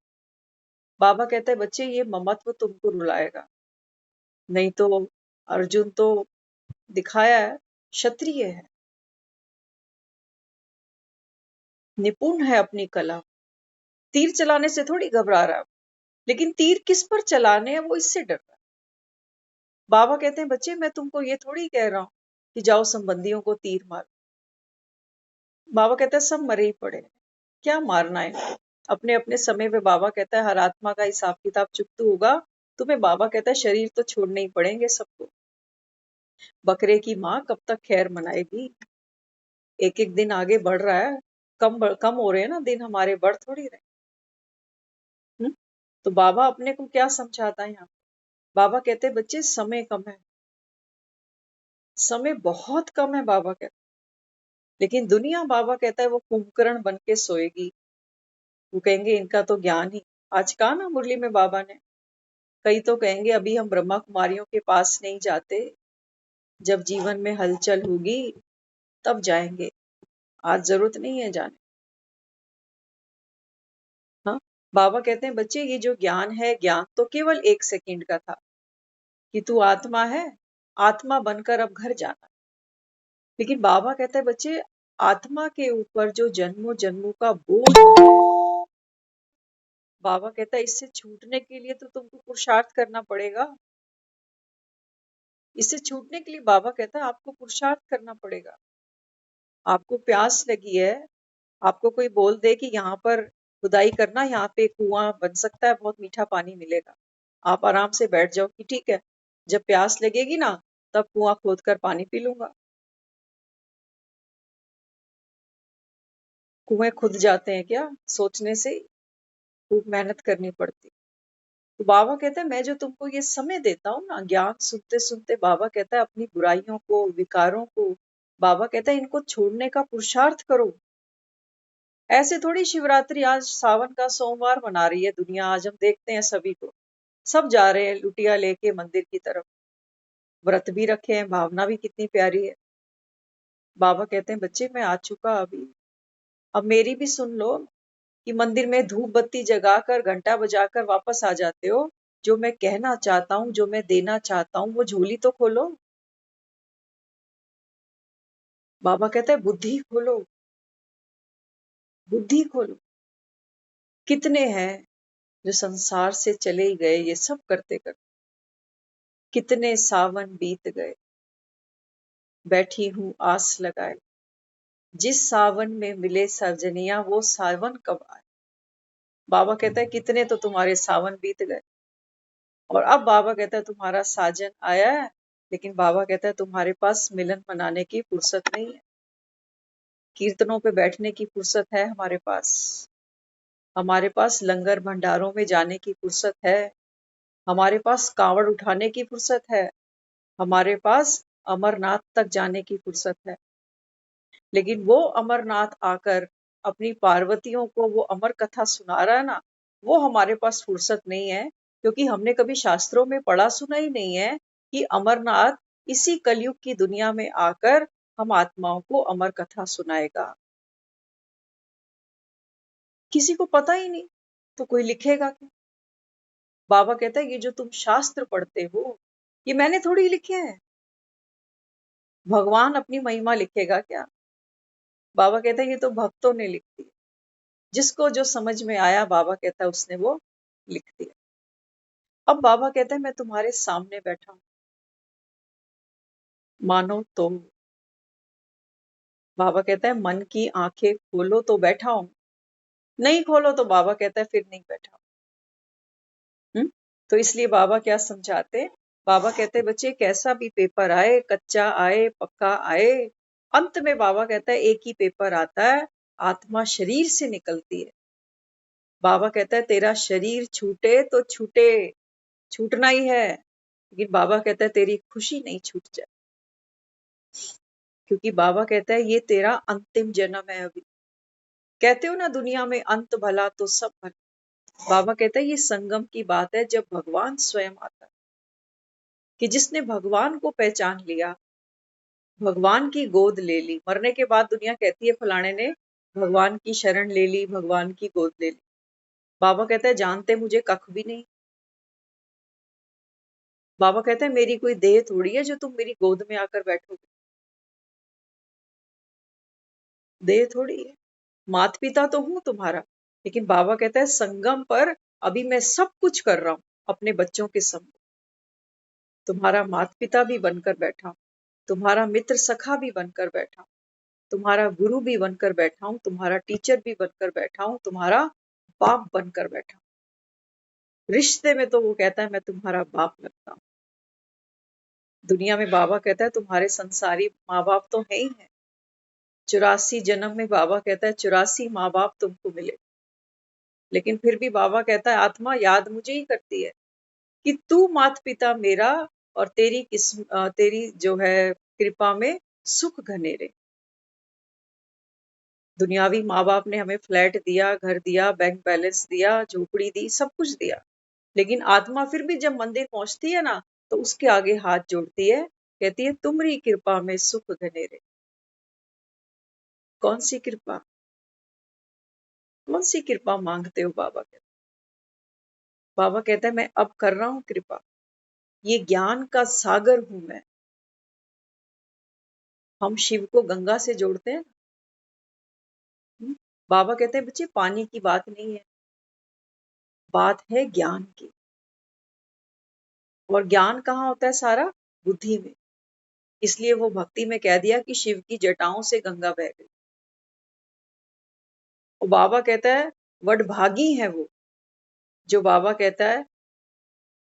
बाबा कहता है बच्चे ये ममत्व तुमको रुलाएगा। नहीं तो अर्जुन तो दिखाया है क्षत्रिय है, निपुण है अपनी कला, तीर चलाने से थोड़ी घबरा रहा है। लेकिन तीर किस पर चलाने हैं वो इससे डर रहा है। बाबा कहते हैं बच्चे मैं तुमको ये थोड़ी कह रहा हूं कि जाओ संबंधियों को तीर मारो। बाबा कहता है सब मरे ही पड़े हैं, क्या मारना है। अपने अपने समय पे बाबा कहता है हर आत्मा का हिसाब किताब चुकता होगा। तुम्हें बाबा कहता है शरीर तो छोड़ने ही पड़ेंगे सबको। बकरे की माँ कब तक खैर मनाएगी। एक एक दिन आगे बढ़ रहा है, कम हो रहे हैं ना दिन, हमारे बढ़ थोड़ी रहे। तो बाबा अपने को क्या समझाता है यहाँ? बाबा कहते हैं बच्चे समय कम है, समय बहुत कम है बाबा कहते। लेकिन दुनिया बाबा कहता है वो कुंभकर्ण बन के सोएगी। वो कहेंगे इनका तो ज्ञान ही, आज कहा ना मुरली में बाबा ने, कई तो कहेंगे अभी हम ब्रह्मा कुमारियों के पास नहीं जाते, जब जीवन में हलचल होगी तब जाएंगे, आज जरूरत नहीं है जाने। हाँ, बाबा कहते हैं बच्चे ये जो ज्ञान है, ज्ञान तो केवल 1 सेकंड का था कि तू आत्मा है, आत्मा बनकर अब घर जाना। लेकिन बाबा कहते हैं बच्चे, आत्मा के ऊपर जो जन्मों जन्मों का बोझ है, बाबा कहता है इससे छूटने के लिए तो तुमको पुरुषार्थ करना पड़ेगा। इससे छूटने के लिए बाबा कहता है आपको पुरुषार्थ करना पड़ेगा। आपको प्यास लगी है, आपको कोई बोल दे कि यहाँ पर खुदाई करना, यहाँ पे कुआं बन सकता है, बहुत मीठा पानी मिलेगा, आप आराम से बैठ जाओ कि ठीक है, जब प्यास लगेगी ना तब कुआं खोद कर पानी पी लूंगा। कुएं खुद जाते हैं क्या? सोचने से खूब मेहनत करनी पड़ती। तो बाबा कहता है मैं जो तुमको ये समय देता हूँ ना, ज्ञान सुनते सुनते, बाबा कहता है अपनी बुराइयों को, विकारों को, बाबा कहता है इनको छोड़ने का पुरुषार्थ करो। ऐसे थोड़ी शिवरात्रि आज सावन का सोमवार मना रही है दुनिया, आज हम देखते हैं सभी को, सब जा रहे हैं लुटिया लेके मंदिर की तरफ, व्रत भी रखे हैं, भावना भी कितनी प्यारी है। बाबा कहते हैं बच्चे मैं आ चुका अभी, अब मेरी भी सुन लो कि मंदिर में धूप बत्ती जगाकर, घंटा बजाकर वापस आ जाते हो। जो मैं कहना चाहता हूँ, जो मैं देना चाहता हूँ, वो झोली तो खोलो। बाबा कहता है बुद्धि खोलो, बुद्धि खोलो। कितने हैं जो संसार से चले ही गए ये सब करते करते, कितने सावन बीत गए, बैठी हूँ आस लगाए, जिस सावन में मिले सजनिया वो सावन कब आए। बाबा कहता है कितने तो तुम्हारे सावन बीत गए, और अब बाबा कहता है तुम्हारा साजन आया है, लेकिन बाबा कहता है तुम्हारे पास मिलन मनाने की फुर्सत नहीं है, कीर्तनों पे बैठने की फुर्सत है हमारे पास लंगर भंडारों में जाने की फुर्सत है, हमारे पास कांवड़ उठाने की फुर्सत है, हमारे पास अमरनाथ तक जाने की फुर्सत है। लेकिन वो अमरनाथ आकर अपनी पार्वतियों को वो अमर कथा सुना रहा है ना, वो हमारे पास फुर्सत नहीं है, क्योंकि हमने कभी शास्त्रों में पढ़ा सुना ही नहीं है कि अमरनाथ इसी कलयुग की दुनिया में आकर हम आत्माओं को अमर कथा सुनाएगा। किसी को पता ही नहीं, तो कोई लिखेगा क्या? बाबा कहता है ये जो तुम शास्त्र पढ़ते हो, ये मैंने थोड़ी लिखे हैं, भगवान अपनी महिमा लिखेगा क्या? बाबा कहता है ये तो भक्तों ने लिख दी, जिसको जो समझ में आया बाबा कहता है उसने वो लिख दिया। अब बाबा कहता है मैं तुम्हारे सामने बैठा हूं, मानो तो। बाबा कहता है मन की आंखें खोलो तो बैठा हूं, नहीं खोलो तो बाबा कहता है फिर नहीं बैठा हूं। तो इसलिए बाबा क्या समझाते, बाबा कहते हैं बच्चे कैसा भी पेपर आए, कच्चा आए पक्का आए, अंत में बाबा कहता है एक ही पेपर आता है, आत्मा शरीर से निकलती है। बाबा कहता है तेरा शरीर छूटे तो छूटे, छूटना ही है, लेकिन बाबा कहता है तेरी खुशी नहीं छूट जाए, क्योंकि बाबा कहता है ये तेरा अंतिम जन्म है अभी। कहते हो ना दुनिया में अंत भला तो सब भला, बाबा कहता है ये संगम की बात है, जब भगवान स्वयं आता है, कि जिसने भगवान को पहचान लिया, भगवान की गोद ले ली। मरने के बाद दुनिया कहती है फलाने ने भगवान की शरण ले ली, भगवान की गोद ले ली। बाबा कहता है जानते मुझे कख भी नहीं। बाबा कहता है मेरी कोई देह थोड़ी है जो तुम मेरी गोद में आकर बैठोगे, देह थोड़ी है, माता पिता तो हूं तुम्हारा, लेकिन बाबा कहता है संगम पर अभी मैं सब कुछ कर रहा हूं अपने बच्चों के संग, तुम्हारा माता पिता भी बनकर बैठा हूं, तुम्हारा मित्र सखा भी बनकर बैठा हूं, तुम्हारा गुरु भी बनकर बैठा हूं, तुम्हारा टीचर भी बनकर बैठा हूं, तुम्हारा बाप बनकर बैठा हूं। रिश्ते में तो वो कहता है मैं तुम्हारा बाप लगता हूं, दुनिया में बाबा कहता है तुम्हारे संसारी माँ बाप तो है ही है। 84 जन्म में बाबा कहता है 84 माँ बाप तुमको मिले, लेकिन फिर भी बाबा कहता है आत्मा याद मुझे ही करती है कि तू माता पिता मेरा, और तेरी जो है कृपा में सुख घने रहे। दुनियावी माँ बाप ने हमें फ्लैट दिया, घर दिया, बैंक बैलेंस दिया, झोपड़ी दी, सब कुछ दिया, लेकिन आत्मा फिर भी जब मंदिर पहुंचती है ना, तो उसके आगे हाथ जोड़ती है, कहती है तुम्हारी कृपा में सुख घने रहे। कौन सी कृपा, कौन सी कृपा मांगते हो बाबा के? बाबा कहता है मैं अब कर रहा हूं कृपा, ये ज्ञान का सागर हूं मैं। हम शिव को गंगा से जोड़ते हैं। बाबा कहते हैं बच्चे पानी की बात नहीं है, बात है ज्ञान की। और ज्ञान कहाँ होता है सारा? बुद्धि में। इसलिए वो भक्ति में कह दिया कि शिव की जटाओं से गंगा बह गई। और बाबा कहता है वडभागी है वो, जो बाबा कहता है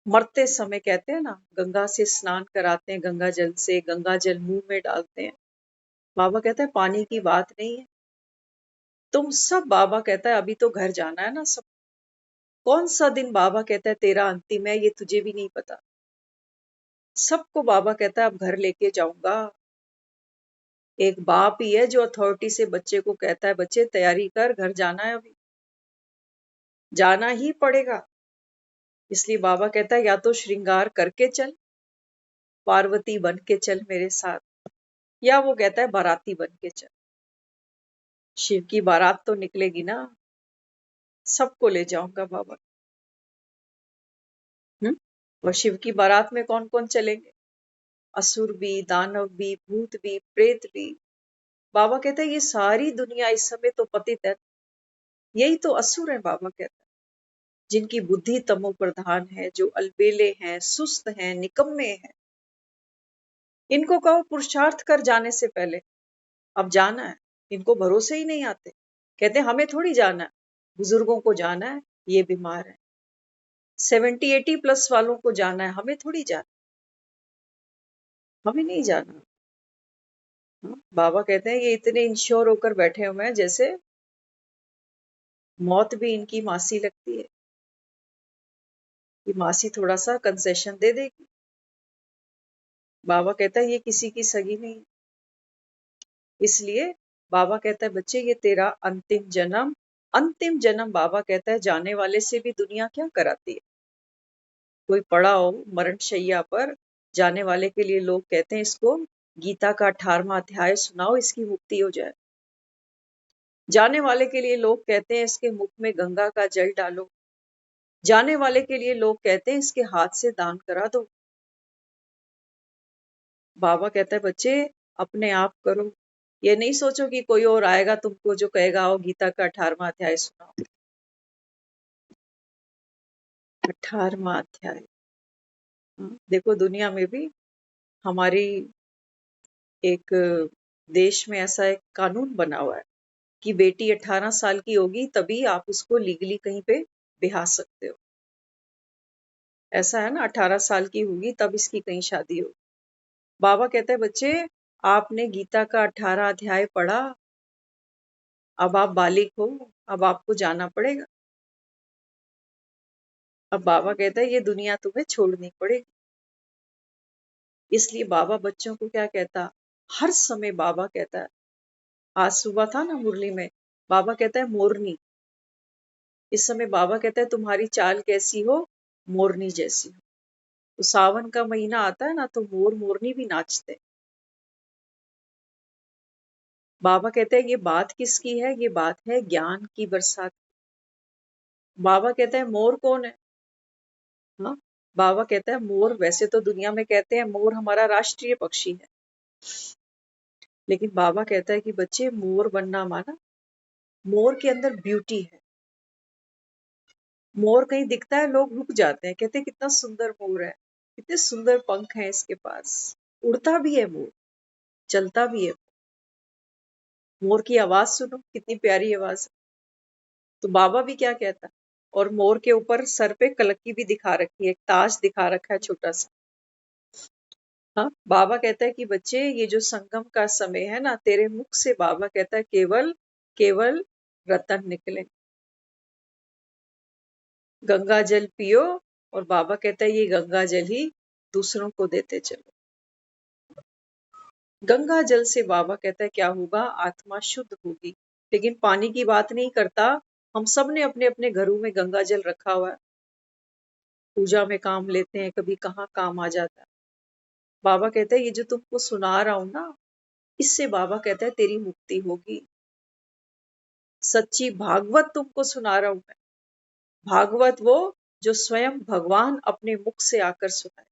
मरते समय कहते हैं ना गंगा से स्नान कराते हैं, गंगा जल से, गंगा जल मुंह में डालते हैं। बाबा कहता है पानी की बात नहीं है, तुम सब, बाबा कहता है अभी तो घर जाना है ना सब। कौन सा दिन बाबा कहता है तेरा अंतिम है, ये तुझे भी नहीं पता। सबको बाबा कहता है अब घर लेके जाऊंगा। एक बाप ही है जो अथॉरिटी से बच्चे को कहता है बच्चे तैयारी कर, घर जाना है, अभी जाना ही पड़ेगा। इसलिए बाबा कहता है या तो श्रृंगार करके चल, पार्वती बन के चल मेरे साथ, या वो कहता है बाराती बन के चल। शिव की बारात तो निकलेगी ना, सबको ले जाऊंगा बाबा। और शिव की बारात में कौन कौन चलेंगे? असुर भी, दानव भी, भूत भी, प्रेत भी। बाबा कहते हैं ये सारी दुनिया इस समय तो पतित है, यही तो असुर है। बाबा कहता है जिनकी बुद्धि तमो प्रधान है, जो अलबेले हैं, सुस्त हैं, निकम्मे हैं, इनको कहो पुरुषार्थ कर जाने से पहले। अब जाना है, इनको भरोसे ही नहीं आते। कहते हैं हमें थोड़ी जाना है, बुजुर्गों को जाना है, ये बीमार है। 70-80 प्लस वालों को जाना है, हमें थोड़ी जाना, हमें नहीं जाना। बाबा कहते हैं ये इतने इंश्योर होकर बैठे हुए हैं जैसे मौत भी इनकी मासी लगती है, कि मासी थोड़ा सा कंसेशन दे देगी। बाबा कहता है ये किसी की सगी नहीं। इसलिए बाबा कहता है बच्चे ये तेरा अंतिम जन्म, अंतिम जन्म। बाबा कहता है जाने वाले से भी दुनिया क्या कराती है। कोई पड़ा हो मरणशैया पर, जाने वाले के लिए लोग कहते हैं इसको गीता का 18वां अध्याय सुनाओ, इसकी मुक्ति हो जाए। जाने वाले के लिए लोग कहते हैं इसके मुख में गंगा का जल डालो। जाने वाले के लिए लोग कहते हैं इसके हाथ से दान करा दो। बाबा कहता है बच्चे अपने आप करो, ये नहीं सोचो कि कोई और आएगा तुमको जो कहेगा आओ गीता का 18वां अध्याय सुनाओ। 18वां अध्याय। देखो दुनिया में भी हमारी एक देश में ऐसा एक कानून बना हुआ है कि बेटी 18 साल की होगी तभी आप उसको लीगली कहीं पे बिहा सकते हो। ऐसा है ना, 18 साल की होगी तब इसकी कहीं शादी होगी। बाबा कहते हैं बच्चे आपने गीता का 18 अध्याय पढ़ा, अब आप बालिग हो, अब आपको जाना पड़ेगा। अब बाबा कहता है ये दुनिया तुम्हें छोड़नी पड़ेगी। इसलिए बाबा बच्चों को क्या कहता, हर समय बाबा कहता है, आज सुबह था ना मुरली में, बाबा कहता है मोरनी। इस समय बाबा कहता है तुम्हारी चाल कैसी हो, मोरनी जैसी हो। तो सावन का महीना आता है ना तो मोर मोरनी भी नाचते। बाबा कहते हैं ये बात किसकी है, ये बात है ज्ञान की बरसात। बाबा कहता है मोर कौन है? हाँ, बाबा कहता है मोर, वैसे तो दुनिया में कहते हैं मोर हमारा राष्ट्रीय पक्षी है, लेकिन बाबा कहता है कि बच्चे मोर बनना माना, मोर के अंदर ब्यूटी है। मोर कहीं दिखता है लोग रुक जाते हैं, कहते हैं कितना सुंदर मोर है, कितने सुंदर पंख हैं इसके पास, उड़ता भी है मोर, चलता भी है। मोर की आवाज सुनो कितनी प्यारी आवाज है। तो बाबा भी क्या कहता है, और मोर के ऊपर सर पे कलकी भी दिखा रखी है, एक ताज दिखा रखा है छोटा सा। हाँ, बाबा कहता है कि बच्चे ये जो संगम का समय है ना, तेरे मुख से बाबा कहता है केवल केवल रतन निकले। गंगा जल पियो, और बाबा कहता है ये गंगा जल ही दूसरों को देते चलो। गंगा जल से बाबा कहता है क्या होगा, आत्मा शुद्ध होगी। लेकिन पानी की बात नहीं करता, हम सब ने अपने अपने घरों में गंगा जल रखा हुआ है, पूजा में काम लेते हैं, कभी कहाँ काम आ जाता है। बाबा कहता है ये जो तुमको सुना रहा हूं ना, इससे बाबा कहता है तेरी मुक्ति होगी। सच्ची भागवत तुमको सुना रहा हूं मैं। भागवत वो जो स्वयं भगवान अपने मुख से आकर सुनाए,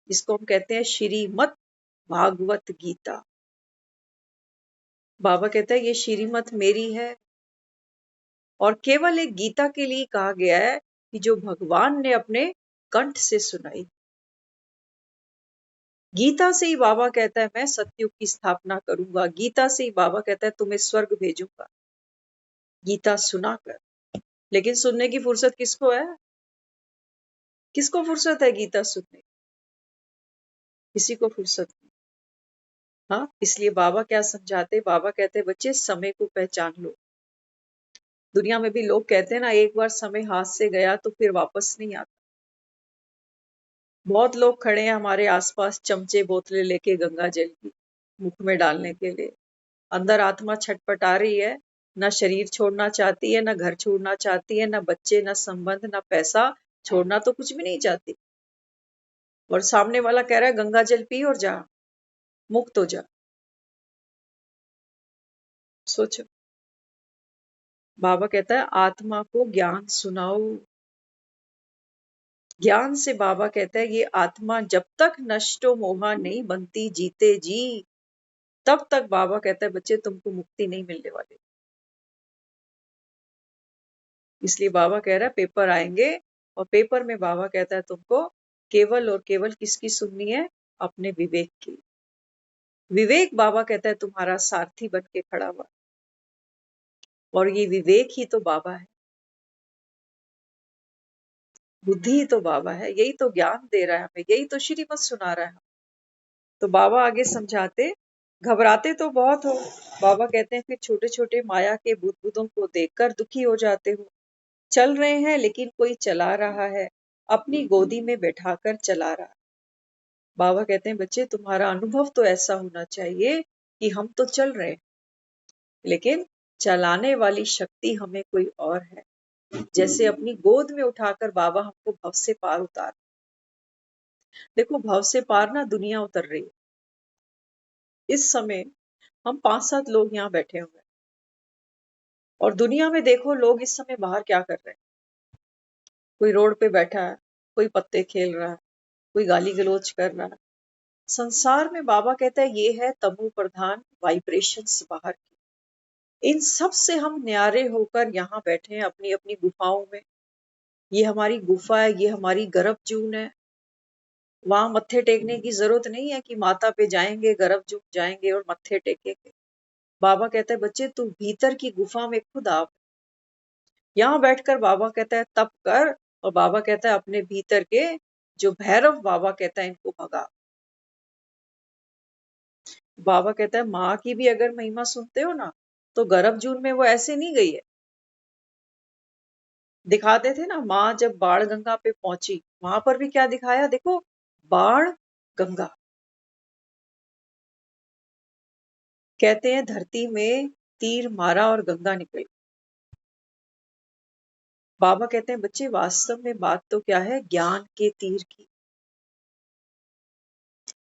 जिसको हम कहते हैं श्रीमद् भागवत गीता। बाबा कहता है ये श्रीमत मेरी है और केवल एक गीता के लिए कहा गया है कि जो भगवान ने अपने कंठ से सुनाई। गीता से ही बाबा कहता है मैं सतयुग की स्थापना करूंगा, गीता से ही बाबा कहता है तुम्हें स्वर्ग भेजूंगा, गीता सुनाकर। लेकिन सुनने की फुर्सत किसको है? किसको फुर्सत है गीता सुनने? किसी को फुर्सत नहीं। हाँ, इसलिए बाबा क्या समझाते? बाबा कहते हैं बच्चे समय को पहचान लो। दुनिया में भी लोग कहते हैं ना, एक बार समय हाथ से गया तो फिर वापस नहीं आता। बहुत लोग खड़े हैं हमारे आसपास चमचे बोतलें लेके गंगा जल की मुख में डालने के लिए। अंदर आत्मा छटपटा रही है, ना शरीर छोड़ना चाहती है, ना घर छोड़ना चाहती है, ना बच्चे, ना संबंध, ना पैसा, छोड़ना तो कुछ भी नहीं चाहती। और सामने वाला कह रहा है गंगा जल पी और जा, मुक्त हो जा। सोचो, बाबा कहता है आत्मा को ज्ञान सुनाओ। ज्ञान से बाबा कहता है ये आत्मा जब तक नष्टो मोहा नहीं बनती जीते जी, तब तक बाबा कहता है बच्चे तुमको मुक्ति नहीं मिलने वाली। इसलिए बाबा कह रहा है पेपर आएंगे और पेपर में बाबा कहता है तुमको केवल और केवल किसकी सुननी है? अपने विवेक की। विवेक बाबा कहता है तुम्हारा सारथी बन के खड़ा हुआ, और ये विवेक ही तो बाबा है, बुद्धि ही तो बाबा है, यही तो ज्ञान दे रहा है हमें, यही तो श्रीमत सुना रहा है। तो बाबा आगे समझाते, घबराते तो बहुत हो। बाबा कहते हैं फिर छोटे छोटे माया के बुदबुदों को देखकर दुखी हो जाते हो। चल रहे हैं लेकिन कोई चला रहा है, अपनी गोदी में बैठाकर चला रहा है। बाबा कहते हैं बच्चे तुम्हारा अनुभव तो ऐसा होना चाहिए कि हम तो चल रहे हैं, लेकिन चलाने वाली शक्ति हमें कोई और है। जैसे अपनी गोद में उठाकर बाबा हमको भव से पार उतार। देखो भव से पार ना दुनिया उतर रही है। इस समय हम 5-7 लोग यहाँ बैठे हुए हैं और दुनिया में देखो लोग इस समय बाहर क्या कर रहे हैं। कोई रोड पे बैठा है, कोई पत्ते खेल रहा है, कोई गाली गलौज कर रहा है। संसार में बाबा कहता है ये है तमो प्रधान वाइब्रेशंस बाहर की। इन सब से हम न्यारे होकर यहाँ बैठे हैं अपनी अपनी गुफाओं में। ये हमारी गुफा है, ये हमारी गर्भ जून है। वहां मत्थे टेकने की जरूरत नहीं है कि माता पे जाएंगे, गर्भ जून जाएंगे और मत्थे टेकेंगे। बाबा कहता है बच्चे तू भीतर की गुफा में खुद आ। यहाँ बैठकर बाबा कहता है तप कर, और बाबा कहता है अपने भीतर के जो भैरव, बाबा कहता है इनको भगा। बाबा कहता है माँ की भी अगर महिमा सुनते हो ना, तो गर्भ जून में वो ऐसे नहीं गई है। दिखाते थे ना माँ जब बाण गंगा पे पहुंची, वहां पर भी क्या दिखाया देखो, बाण गंगा। कहते हैं धरती में तीर मारा और गंगा निकल। बाबा कहते हैं बच्चे वास्तव में बात तो क्या है, ज्ञान के तीर की।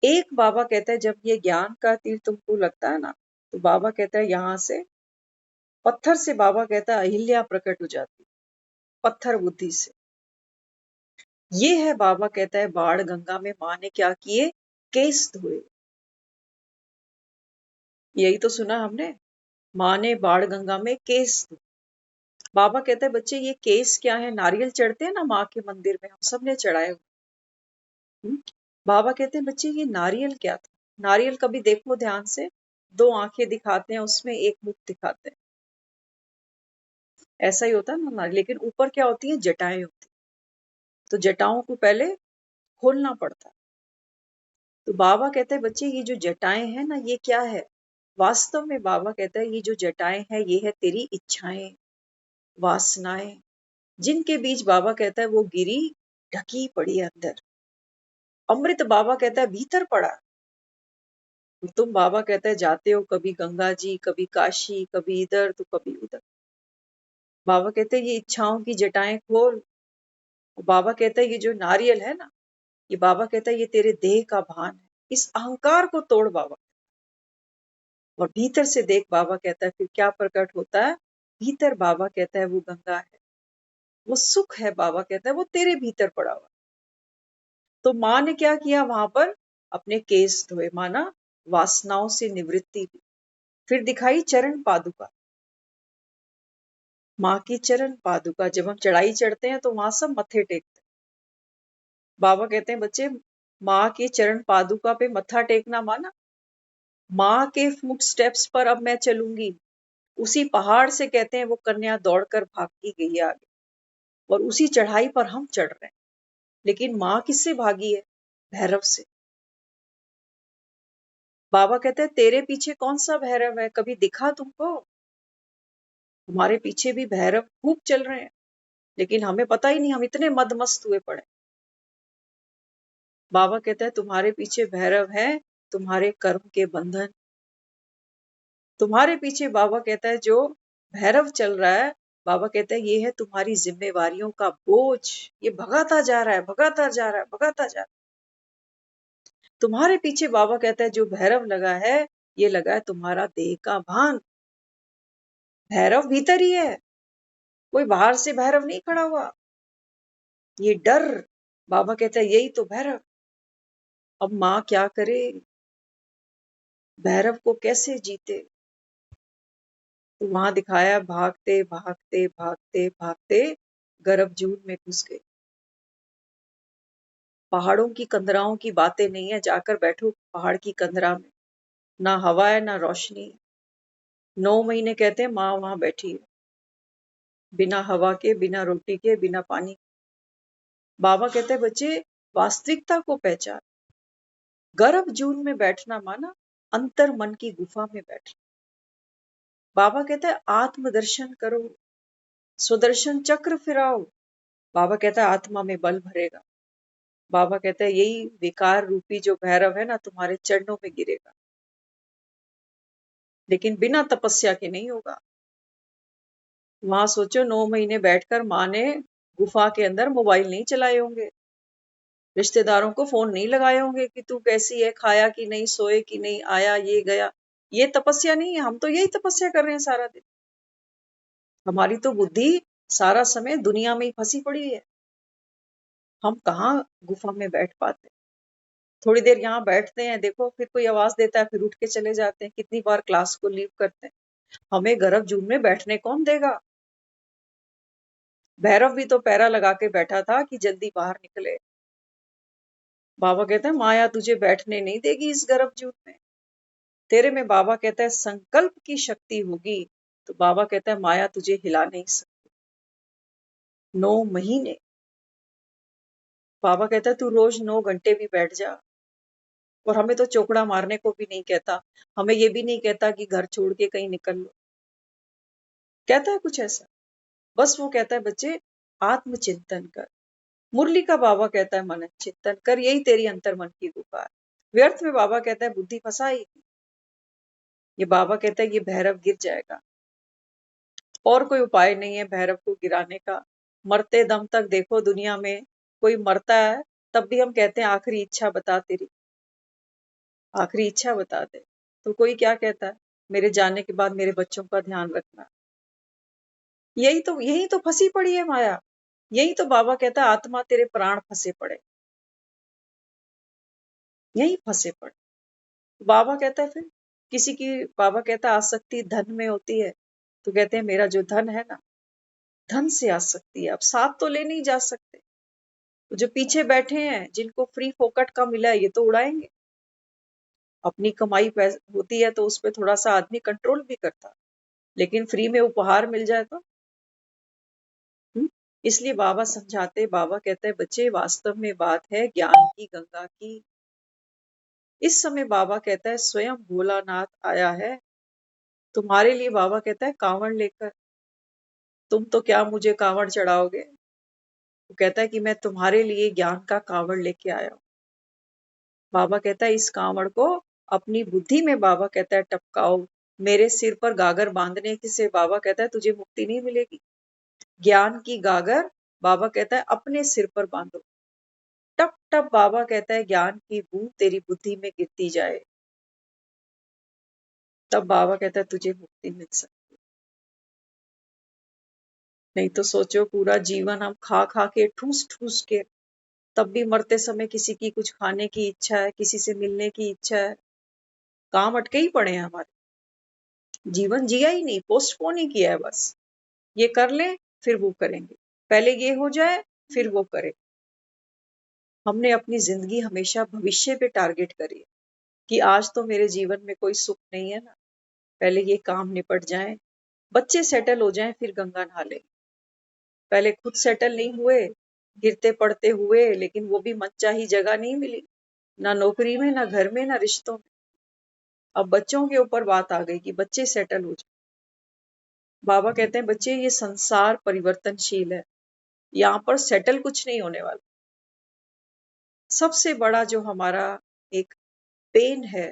एक बाबा कहता है जब ये ज्ञान का तीर तुमको लगता है ना, तो बाबा कहता है यहां से पत्थर से, बाबा कहता है अहिल्या प्रकट हो जाती, पत्थर बुद्धि से। ये है बाबा कहता है बाण गंगा में माँ ने क्या किए, केस धोए। यही तो सुना हमने, माँ ने बाण गंगा में केस धोए। बाबा कहता है बच्चे ये केस क्या है, नारियल चढ़ते हैं ना माँ के मंदिर में, हम सब ने चढ़ाए हुए। बाबा कहते हैं बच्चे ये नारियल क्या था। नारियल कभी देखो ध्यान से, दो आंखें दिखाते हैं उसमें, एक मुख दिखाते हैं, ऐसा ही होता है ना नारियल। लेकिन ऊपर क्या होती है, जटाएं होती है। तो जटाओं को पहले खोलना पड़ता है। तो बाबा कहते हैं बच्चे ये जो जटाएं हैं ना, ये क्या है। वास्तव में बाबा कहता है ये जो जटाएं हैं ये है तेरी इच्छाएं, वासनाएं, जिनके बीच बाबा कहता है वो गिरी ढकी पड़ी है अंदर। अमृत बाबा कहता है भीतर पड़ा। तुम बाबा कहता है जाते हो कभी गंगा जी, कभी काशी, कभी इधर तो कभी उधर। बाबा कहते हैं ये इच्छाओं की जटाएं खोल। बाबा कहता है ये जो नारियल है ना, ये बाबा कहता है ये तेरे देह का भान है। इस अहंकार को तोड़ बाबा, और भीतर से देख। बाबा कहता है फिर क्या प्रकट होता है, भीतर बाबा कहता है वो गंगा है। वो सुख है, बाबा कहता है वो तेरे भीतर पड़ा हुआ। तो माँ ने क्या किया वहां पर, अपने केस धोए, माना वासनाओं से निवृत्ति ली। फिर दिखाई चरण पादुका, माँ की चरण पादुका। जब हम चढ़ाई चढ़ते हैं तो वहां सब मत्थे टेकते हैं। बाबा कहते हैं बच्चे, माँ की चरण पादुका पे मत्था टेकना माना, माँ के फुट स्टेप्स पर अब मैं चलूंगी। उसी पहाड़ से कहते हैं वो कन्या दौड़कर भागती गई है आगे, और उसी चढ़ाई पर हम चढ़ रहे हैं। लेकिन माँ किससे भागी है? भैरव से। बाबा कहते हैं तेरे पीछे कौन सा भैरव है, कभी दिखा तुमको? हमारे पीछे भी भैरव खूब चल रहे हैं, लेकिन हमें पता ही नहीं, हम इतने मदमस्त हुए पड़े। बाबा कहते हैं तुम्हारे पीछे भैरव है, तुम्हारे कर्म के बंधन। तुम्हारे पीछे बाबा कहता है जो भैरव चल रहा है, बाबा कहता है ये है तुम्हारी जिम्मेवारियों का बोझ। ये भगाता जा रहा है, भगाता जा रहा है, भगाता जा रहा है। तुम्हारे पीछे बाबा कहता है जो भैरव लगा है, ये लगा है तुम्हारा देह का भान। भैरव भीतर ही है, कोई बाहर से भैरव नहीं खड़ा हुआ। ये डर, बाबा कहता है यही तो भैरव। अब माँ क्या करे, भैरव को कैसे जीते? तो वहां दिखाया भागते भागते भागते भागते गर्भ जून में घुस गए। पहाड़ों की कंदराओं की बातें नहीं है, जाकर बैठो पहाड़ की कंदरा में, ना हवा है ना रोशनी। 9 महीने कहते हैं माँ वहां बैठी है, बिना हवा के, बिना रोटी के, बिना पानी। बाबा कहते हैं बच्चे वास्तविकता को पहचान। गर्भ जून में बैठना माना अंतर मन की गुफा में बैठना। बाबा कहते हैं आत्मदर्शन करो, स्वदर्शन चक्र फिराओ। बाबा कहता है आत्मा में बल भरेगा। बाबा कहता है यही विकार रूपी जो भैरव है ना, तुम्हारे चरणों में गिरेगा, लेकिन बिना तपस्या के नहीं होगा। वहां सोचो 9 महीने बैठकर माँ ने गुफा के अंदर मोबाइल नहीं चलाए होंगे, रिश्तेदारों को फोन नहीं लगाए होंगे कि तू कैसी है, खाया कि नहीं, सोए कि नहीं, आया ये गया। ये तपस्या नहीं है, हम तो यही तपस्या कर रहे हैं सारा दिन। हमारी तो बुद्धि सारा समय दुनिया में ही फंसी पड़ी है। हम कहाँ गुफा में बैठ पाते? थोड़ी देर यहाँ बैठते हैं, देखो फिर कोई आवाज देता है, फिर उठ के चले जाते हैं। कितनी बार क्लास को लीव करते हैं। हमें गर्भ जून में बैठने कौन देगा? भैरव भी तो पैरा लगा के बैठा था कि जल्दी बाहर निकले। बाबा कहते हैं माया तुझे बैठने नहीं देगी इस गर्भ जून में। तेरे में बाबा कहता है संकल्प की शक्ति होगी, तो बाबा कहता है माया तुझे हिला नहीं सकती। 9 महीने बाबा कहता है तू रोज 9 घंटे भी बैठ जा। और हमें तो चौकड़ा मारने को भी नहीं कहता, हमें ये भी नहीं कहता कि घर छोड़ के कहीं निकल लो। कहता है कुछ ऐसा? बस वो कहता है बच्चे आत्मचिंतन कर। मुरली का बाबा कहता है मन चिंतन कर, यही तेरी अंतर मन की गुफा है। व्यर्थ में बाबा कहता है बुद्धि फंसाई। ये बाबा कहता है ये भैरव गिर जाएगा, और कोई उपाय नहीं है भैरव को गिराने का। मरते दम तक देखो दुनिया में कोई मरता है, तब भी हम कहते हैं आखिरी इच्छा बता तेरी, आखिरी इच्छा बता दे। तो कोई क्या कहता है, मेरे जाने के बाद मेरे बच्चों का ध्यान रखना। यही तो फंसी पड़ी है माया। यही तो बाबा कहता है आत्मा तेरे प्राण फंसे पड़े, यही फंसे पड़े। बाबा कहता है फिर किसी की, बाबा कहता है आसक्ति धन में होती है, तो कहते हैं मेरा जो धन है ना, धन से आसक्ति है। अब साथ तो ले नहीं जा सकते, तो जो पीछे बैठे हैं जिनको फ्री फोकट का मिला है ये तो उड़ाएंगे। अपनी कमाई होती है तो उस पर थोड़ा सा आदमी कंट्रोल भी करता, लेकिन फ्री में उपहार मिल जाए तो इसलिए बाबा समझाते, बाबा कहते हैं बच्चे वास्तव में बात है ज्ञान की गंगा की। इस समय बाबा कहता है स्वयं भोलानाथ आया है तुम्हारे लिए। बाबा कहता है कांवड़ लेकर, तुम तो क्या मुझे कांवड़ चढ़ाओगे? वो कहता है कि मैं तुम्हारे लिए ज्ञान का कांवड़ लेके आया हूं। बाबा कहता है इस कांवड़ को अपनी बुद्धि में, बाबा कहता है टपकाओ। मेरे सिर पर गागर बांधने से बाबा कहता है तुझे मुक्ति नहीं मिलेगी। ज्ञान की गागर बाबा कहता है अपने सिर पर बांधो। टप टप बाबा कहता है ज्ञान की बूंद तेरी बुद्धि में गिरती जाए, तब बाबा कहता है तुझे मुक्ति मिल सकती। नहीं तो सोचो पूरा जीवन हम खा खा के ठूस ठूस के, तब भी मरते समय किसी की कुछ खाने की इच्छा है, किसी से मिलने की इच्छा है, काम अटके ही पड़े हैं हमारे। जीवन जिया ही नहीं, पोस्टपोन ही किया है बस। ये कर ले फिर वो करेंगे, पहले ये हो जाए फिर वो करें। हमने अपनी जिंदगी हमेशा भविष्य पे टारगेट करी है कि आज तो मेरे जीवन में कोई सुख नहीं है ना, पहले ये काम निपट जाए, बच्चे सेटल हो जाएं, फिर गंगा नहा लें। पहले खुद सेटल नहीं हुए, गिरते पड़ते हुए, लेकिन वो भी मनचाही जगह नहीं मिली, ना नौकरी में, ना घर में, ना रिश्तों में। अब बच्चों के ऊपर बात आ गई कि बच्चे सेटल हो जाए। बाबा कहते हैं बच्चे ये संसार परिवर्तनशील है, यहाँ पर सेटल कुछ नहीं होने वाला। सबसे बड़ा जो हमारा एक पेन है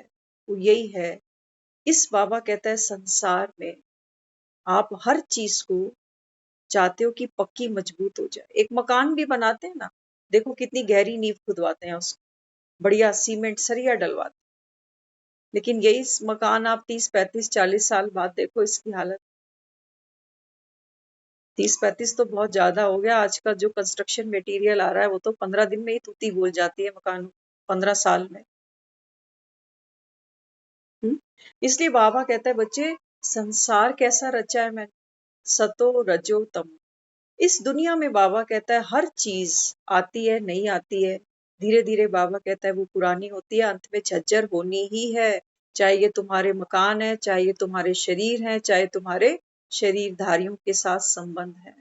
वो यही है, इस बाबा कहता है संसार में आप हर चीज को चाहते हो कि पक्की मजबूत हो जाए। एक मकान भी बनाते हैं ना, देखो कितनी गहरी नींव खुदवाते हैं उसको, बढ़िया सीमेंट सरिया डलवाते हैं। लेकिन यही मकान आप 30 35 40 साल बाद देखो इसकी हालत। 30 35 तो बहुत ज्यादा हो गया, आज का जो कंस्ट्रक्शन मटेरियल आ रहा है वो तो 15 दिन में ही टूटी बोल जाती है मकान, 15 साल में। इसलिए बाबा कहता है बच्चे संसार कैसा रचा है मैंने, सतो रजो तम। इस दुनिया में बाबा कहता है हर चीज आती है, नहीं आती है, धीरे धीरे बाबा कहता है वो पुरानी होती है, अंत में झज्जर होनी ही है। चाहे ये तुम्हारे मकान है, चाहे ये तुम्हारे शरीर है, चाहे तुम्हारे शरीरधारियों के साथ संबंध है।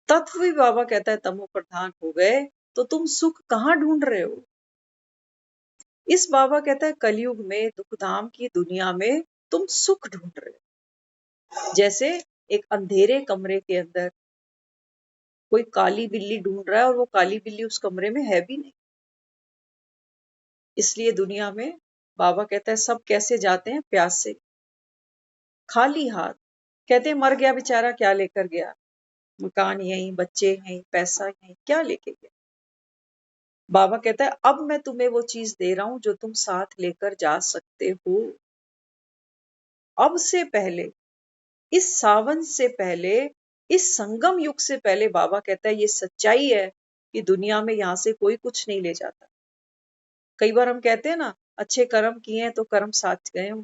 तत्व भी बाबा कहता है तमो प्रधान हो गए तो तुम सुख कहाँ ढूंढ रहे हो। इस बाबा कहता है कलयुग में दुखधाम की दुनिया में तुम सुख ढूंढ रहे हो। जैसे एक अंधेरे कमरे के अंदर कोई काली बिल्ली ढूंढ रहा है और वो काली बिल्ली उस कमरे में है भी नहीं। इसलिए दुनिया में बाबा कहता है सब कैसे जाते हैं, प्यास से, खाली हाथ। कहते हैं मर गया बेचारा, क्या लेकर गया, मकान यहीं, बच्चे यहीं, पैसा यहीं, क्या लेके गया। बाबा कहता है अब मैं तुम्हें वो चीज दे रहा हूं जो तुम साथ लेकर जा सकते हो। अब से पहले, इस सावन से पहले, इस संगम युग से पहले बाबा कहता है ये सच्चाई है कि दुनिया में यहां से कोई कुछ नहीं ले जाता। कई बार हम कहते हैं ना अच्छे कर्म किए हैं तो कर्म साथ गए हों।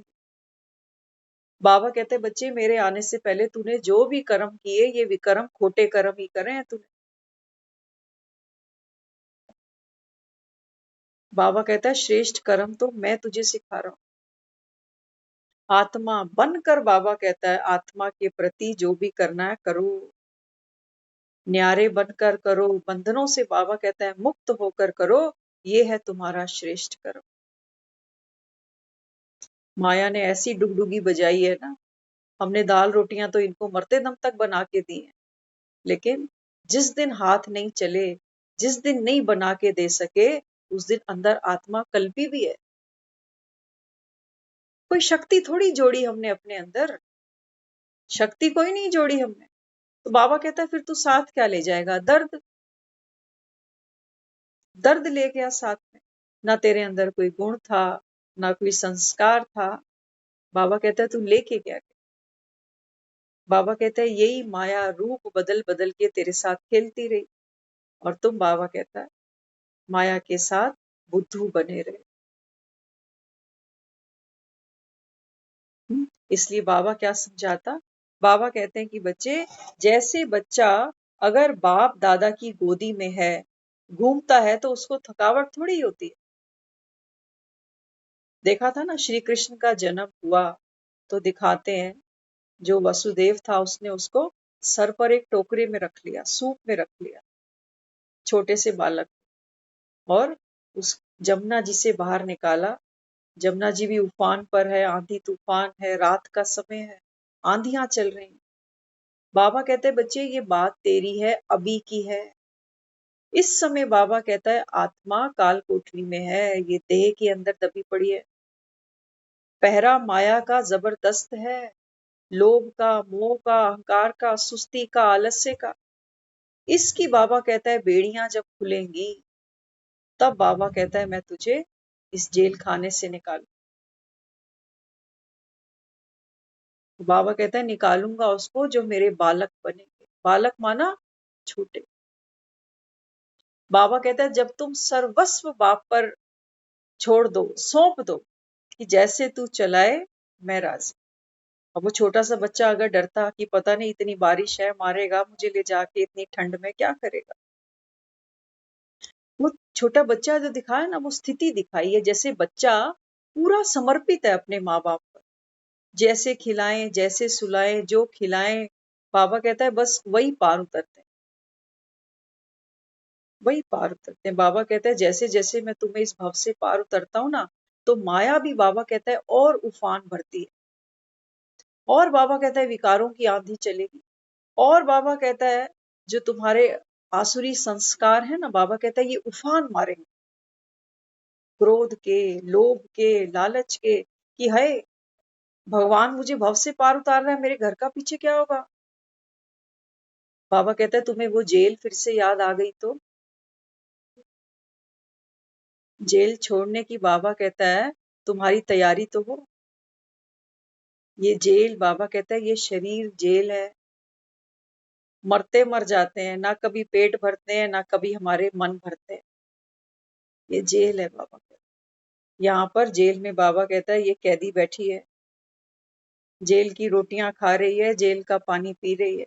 बाबा कहते हैं बच्चे मेरे आने से पहले तूने जो भी कर्म किए ये विकर्म खोटे कर्म ही करे हैं तूने। बाबा कहता है श्रेष्ठ कर्म तो मैं तुझे सिखा रहा हूं। आत्मा बनकर बाबा कहता है आत्मा के प्रति जो भी करना है करो, न्यारे बनकर करो, बंधनों से बाबा कहता है मुक्त होकर करो, ये है तुम्हारा श्रेष्ठ कर्म। माया ने ऐसी डुगडुगी बजाई है ना, हमने दाल रोटियां तो इनको मरते दम तक बना के दी हैं, लेकिन जिस दिन हाथ नहीं चले, जिस दिन नहीं बना के दे सके, उस दिन अंदर आत्मा कल्पी भी है। कोई शक्ति थोड़ी जोड़ी हमने अपने अंदर, शक्ति कोई नहीं जोड़ी हमने। तो बाबा कहता है फिर तू साथ क्या ले जाएगा, दर्द। दर्द ले गया साथ में, ना तेरे अंदर कोई गुण था, ना कोई संस्कार था। बाबा कहता है तू लेके क्या गया। बाबा कहता है यही माया रूप बदल बदल के तेरे साथ खेलती रही, और तुम, बाबा कहता है, माया के साथ बुद्धू बने रहे। इसलिए बाबा क्या समझाता, बाबा कहते हैं कि बच्चे, जैसे बच्चा अगर बाप दादा की गोदी में है, घूमता है, तो उसको थकावट थोड़ी होती है। देखा था ना श्री कृष्ण का जन्म हुआ तो दिखाते हैं जो वसुदेव था उसने उसको सर पर एक टोकरी में रख लिया, सूप में रख लिया, छोटे से बालक, और उस जमुना जी से बाहर निकाला। जमुना जी भी उफान पर है, आंधी तूफान है, रात का समय है, आंधियां चल रही हैं। बाबा कहते हैं बच्चे ये बात तेरी है, अभी की है। इस समय बाबा कहता है आत्मा काल कोठरी में है, ये देह के अंदर दबी पड़ी है। पहरा माया का जबरदस्त है, लोभ का, मोह का, अहंकार का, सुस्ती का, आलस्य का। इसकी बाबा कहता है बेड़ियां जब खुलेंगी, तब बाबा कहता है मैं तुझे इस जेल खाने से निकालू। बाबा कहता है निकालूंगा उसको जो मेरे बालक बनेंगे। बालक माना छोटे। बाबा कहता है जब तुम सर्वस्व बाप पर छोड़ दो, सौंप दो कि जैसे तू चलाए मैं राजी। अब वो छोटा सा बच्चा अगर डरता कि पता नहीं इतनी बारिश है, मारेगा मुझे ले जाके इतनी ठंड में, क्या करेगा? वो छोटा बच्चा जो दिखाया ना, वो स्थिति दिखाई है जैसे बच्चा पूरा समर्पित है अपने माँ बाप पर। जैसे खिलाएं, जैसे सुलाएं, जो खिलाएं, बाबा कहता है बस वही पार उतरते हैं, वही पार उतरते हैं। बाबा कहता है जैसे जैसे मैं तुम्हें इस भव से पार उतरता हूं ना, तो माया भी बाबा कहता है और उफान भरती है। और बाबा कहता है विकारों की आंधी चलेगी। और बाबा कहता है जो तुम्हारे आसुरी संस्कार है ना, बाबा कहता है ये उफान मारेंगे, क्रोध के, लोभ के, लालच के, कि है भगवान मुझे भव से पार उतार रहा है, मेरे घर का पीछे क्या होगा? बाबा कहता है तुम्हें वो जेल फिर से याद आ गई तो? जेल छोड़ने की बाबा कहता है तुम्हारी तैयारी तो हो। ये जेल, बाबा कहता है ये शरीर जेल है। मरते मर जाते हैं, ना कभी पेट भरते हैं, ना कभी हमारे मन भरते हैं। ये जेल है, बाबा कहता है। यहाँ पर जेल में बाबा कहता है ये कैदी बैठी है, जेल की रोटियां खा रही है, जेल का पानी पी रही है।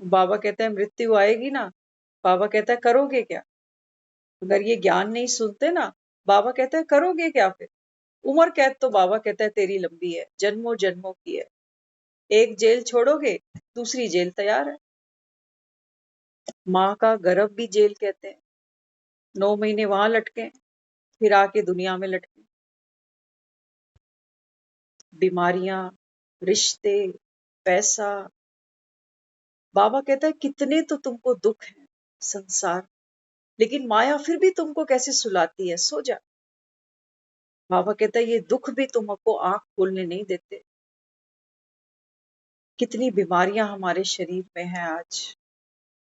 बाबा कहता है मृत्यु आएगी ना, बाबा कहता है करोगे क्या? अगर ये ज्ञान नहीं सुनते ना, बाबा कहता है करोगे क्या फिर? उम्र कैद तो बाबा कहता है तेरी लंबी है, जन्मों जन्मों की है। एक जेल छोड़ोगे, दूसरी जेल तैयार है। माँ का गर्भ भी जेल कहते हैं। 9 महीने वहां लटके, फिर आके दुनिया में लटके। बीमारियां, रिश्ते, पैसा, बाबा कहता है कितने तो तुमको दुख है संसार, लेकिन माया फिर भी तुमको कैसे सुलाती है, सो जा। बाबा कहता है ये दुख भी तुमको आंख खोलने नहीं देते। कितनी बीमारियां हमारे शरीर में हैं आज,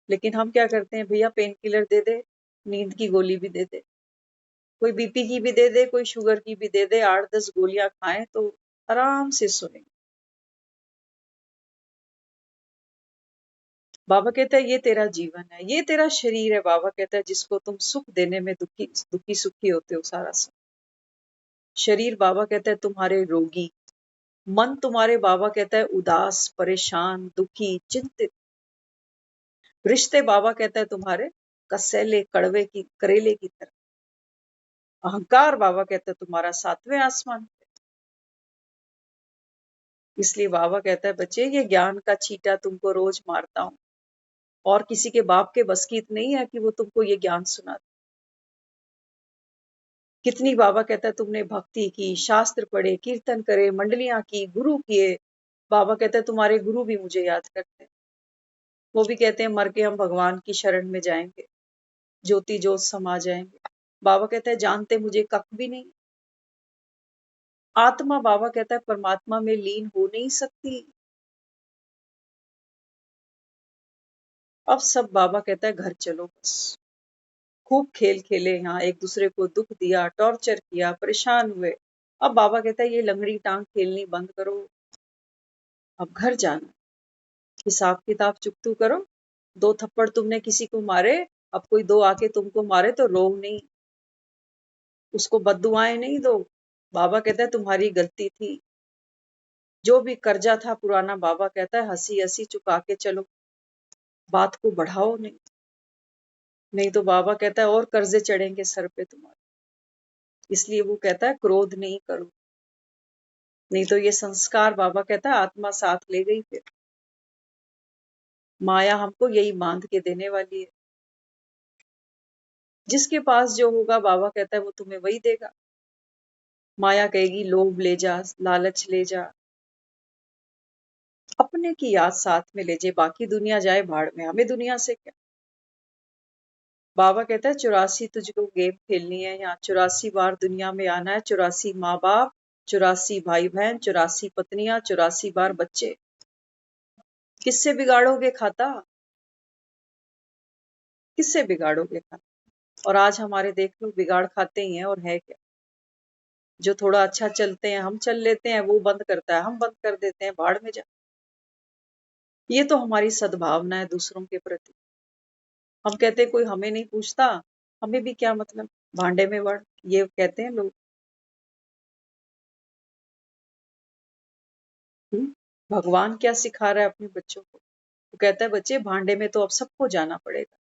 लेकिन हम क्या करते हैं, भैया पेन किलर दे दे, नींद की गोली भी दे दे, कोई बीपी की भी दे दे, कोई शुगर की भी दे दे, 8-10 गोलियां खाएं तो आराम से सोएंगे। बाबा कहता है ये तेरा जीवन है, ये तेरा शरीर है। बाबा कहता है जिसको तुम सुख देने में दुखी दुखी सुखी होते हो सारा समय। शरीर बाबा कहता है तुम्हारे रोगी, मन तुम्हारे बाबा कहता है उदास, परेशान, दुखी, चिंतित। रिश्ते बाबा कहता है तुम्हारे कसैले, कड़वे की करेले की तरह। अहंकार बाबा कहता है तुम्हारा 7वें आसमान पे। इसलिए बाबा कहता है बच्चे ये ज्ञान का छींटा तुमको रोज मारता हूं, और किसी के बाप के बस की नहीं है कि वो तुमको ये ज्ञान सुना दे। कितनी बाबा कहता है तुमने भक्ति की, शास्त्र पढ़े, कीर्तन करे, मंडलियां की, गुरु किए। बाबा कहता है तुम्हारे गुरु भी मुझे याद करते हैं, वो भी कहते हैं मर के हम भगवान की शरण में जाएंगे, ज्योति ज्योत समा जाएंगे। बाबा कहता है जानते मुझे कख भी नहीं। आत्मा बाबा कहता है परमात्मा में लीन हो नहीं सकती। अब सब बाबा कहता है घर चलो बस। खूब खेल खेले, यहाँ एक दूसरे को दुख दिया, टॉर्चर किया, परेशान हुए। अब बाबा कहता है ये लंगड़ी टांग खेलनी बंद करो, अब घर जाना, हिसाब किताब चुकतू करो। 2 थप्पड़ तुमने किसी को मारे, अब कोई 2 आके तुमको मारे तो रो नहीं, उसको बद्दुआएं नहीं दो। बाबा कहता है तुम्हारी गलती थी, जो भी कर्जा था पुराना, बाबा कहता है हंसी हंसी चुका के चलो, बात को बढ़ाओ नहीं, नहीं तो बाबा कहता है और कर्जे चढ़ेंगे सर पे तुम्हारे। इसलिए वो कहता है क्रोध नहीं करो, नहीं तो ये संस्कार बाबा कहता है आत्मा साथ ले गई, फिर माया हमको यही बांध के देने वाली है। जिसके पास जो होगा बाबा कहता है वो तुम्हें वही देगा। माया कहेगी लोभ ले जा, लालच ले जा, अपने की याद साथ में ले जाए, बाकी दुनिया जाए भाड़ में, हमें दुनिया से क्या। बाबा कहता है 84 तुझको गेम खेलनी है, यहाँ 84 बार दुनिया में आना है, 84 माँ बाप, 84 भाई बहन, 84 पत्नियां, 84 बार बच्चे। किससे बिगाड़ोगे खाता, किससे बिगाड़ोगे खाता? और आज हमारे देख लो बिगाड़ खाते ही हैं, और है क्या? जो थोड़ा अच्छा चलते हैं हम चल लेते हैं, वो बंद करता है हम बंद कर देते हैं, भाड़ में जा। ये तो हमारी सद्भावना है दूसरों के प्रति। हम कहते हैं कोई हमें नहीं पूछता, हमें भी क्या मतलब, भांडे में वड़, ये कहते हैं लोग। भगवान क्या सिखा रहा है अपने बच्चों को? वो कहता है बच्चे भांडे में तो अब सबको जाना पड़ेगा।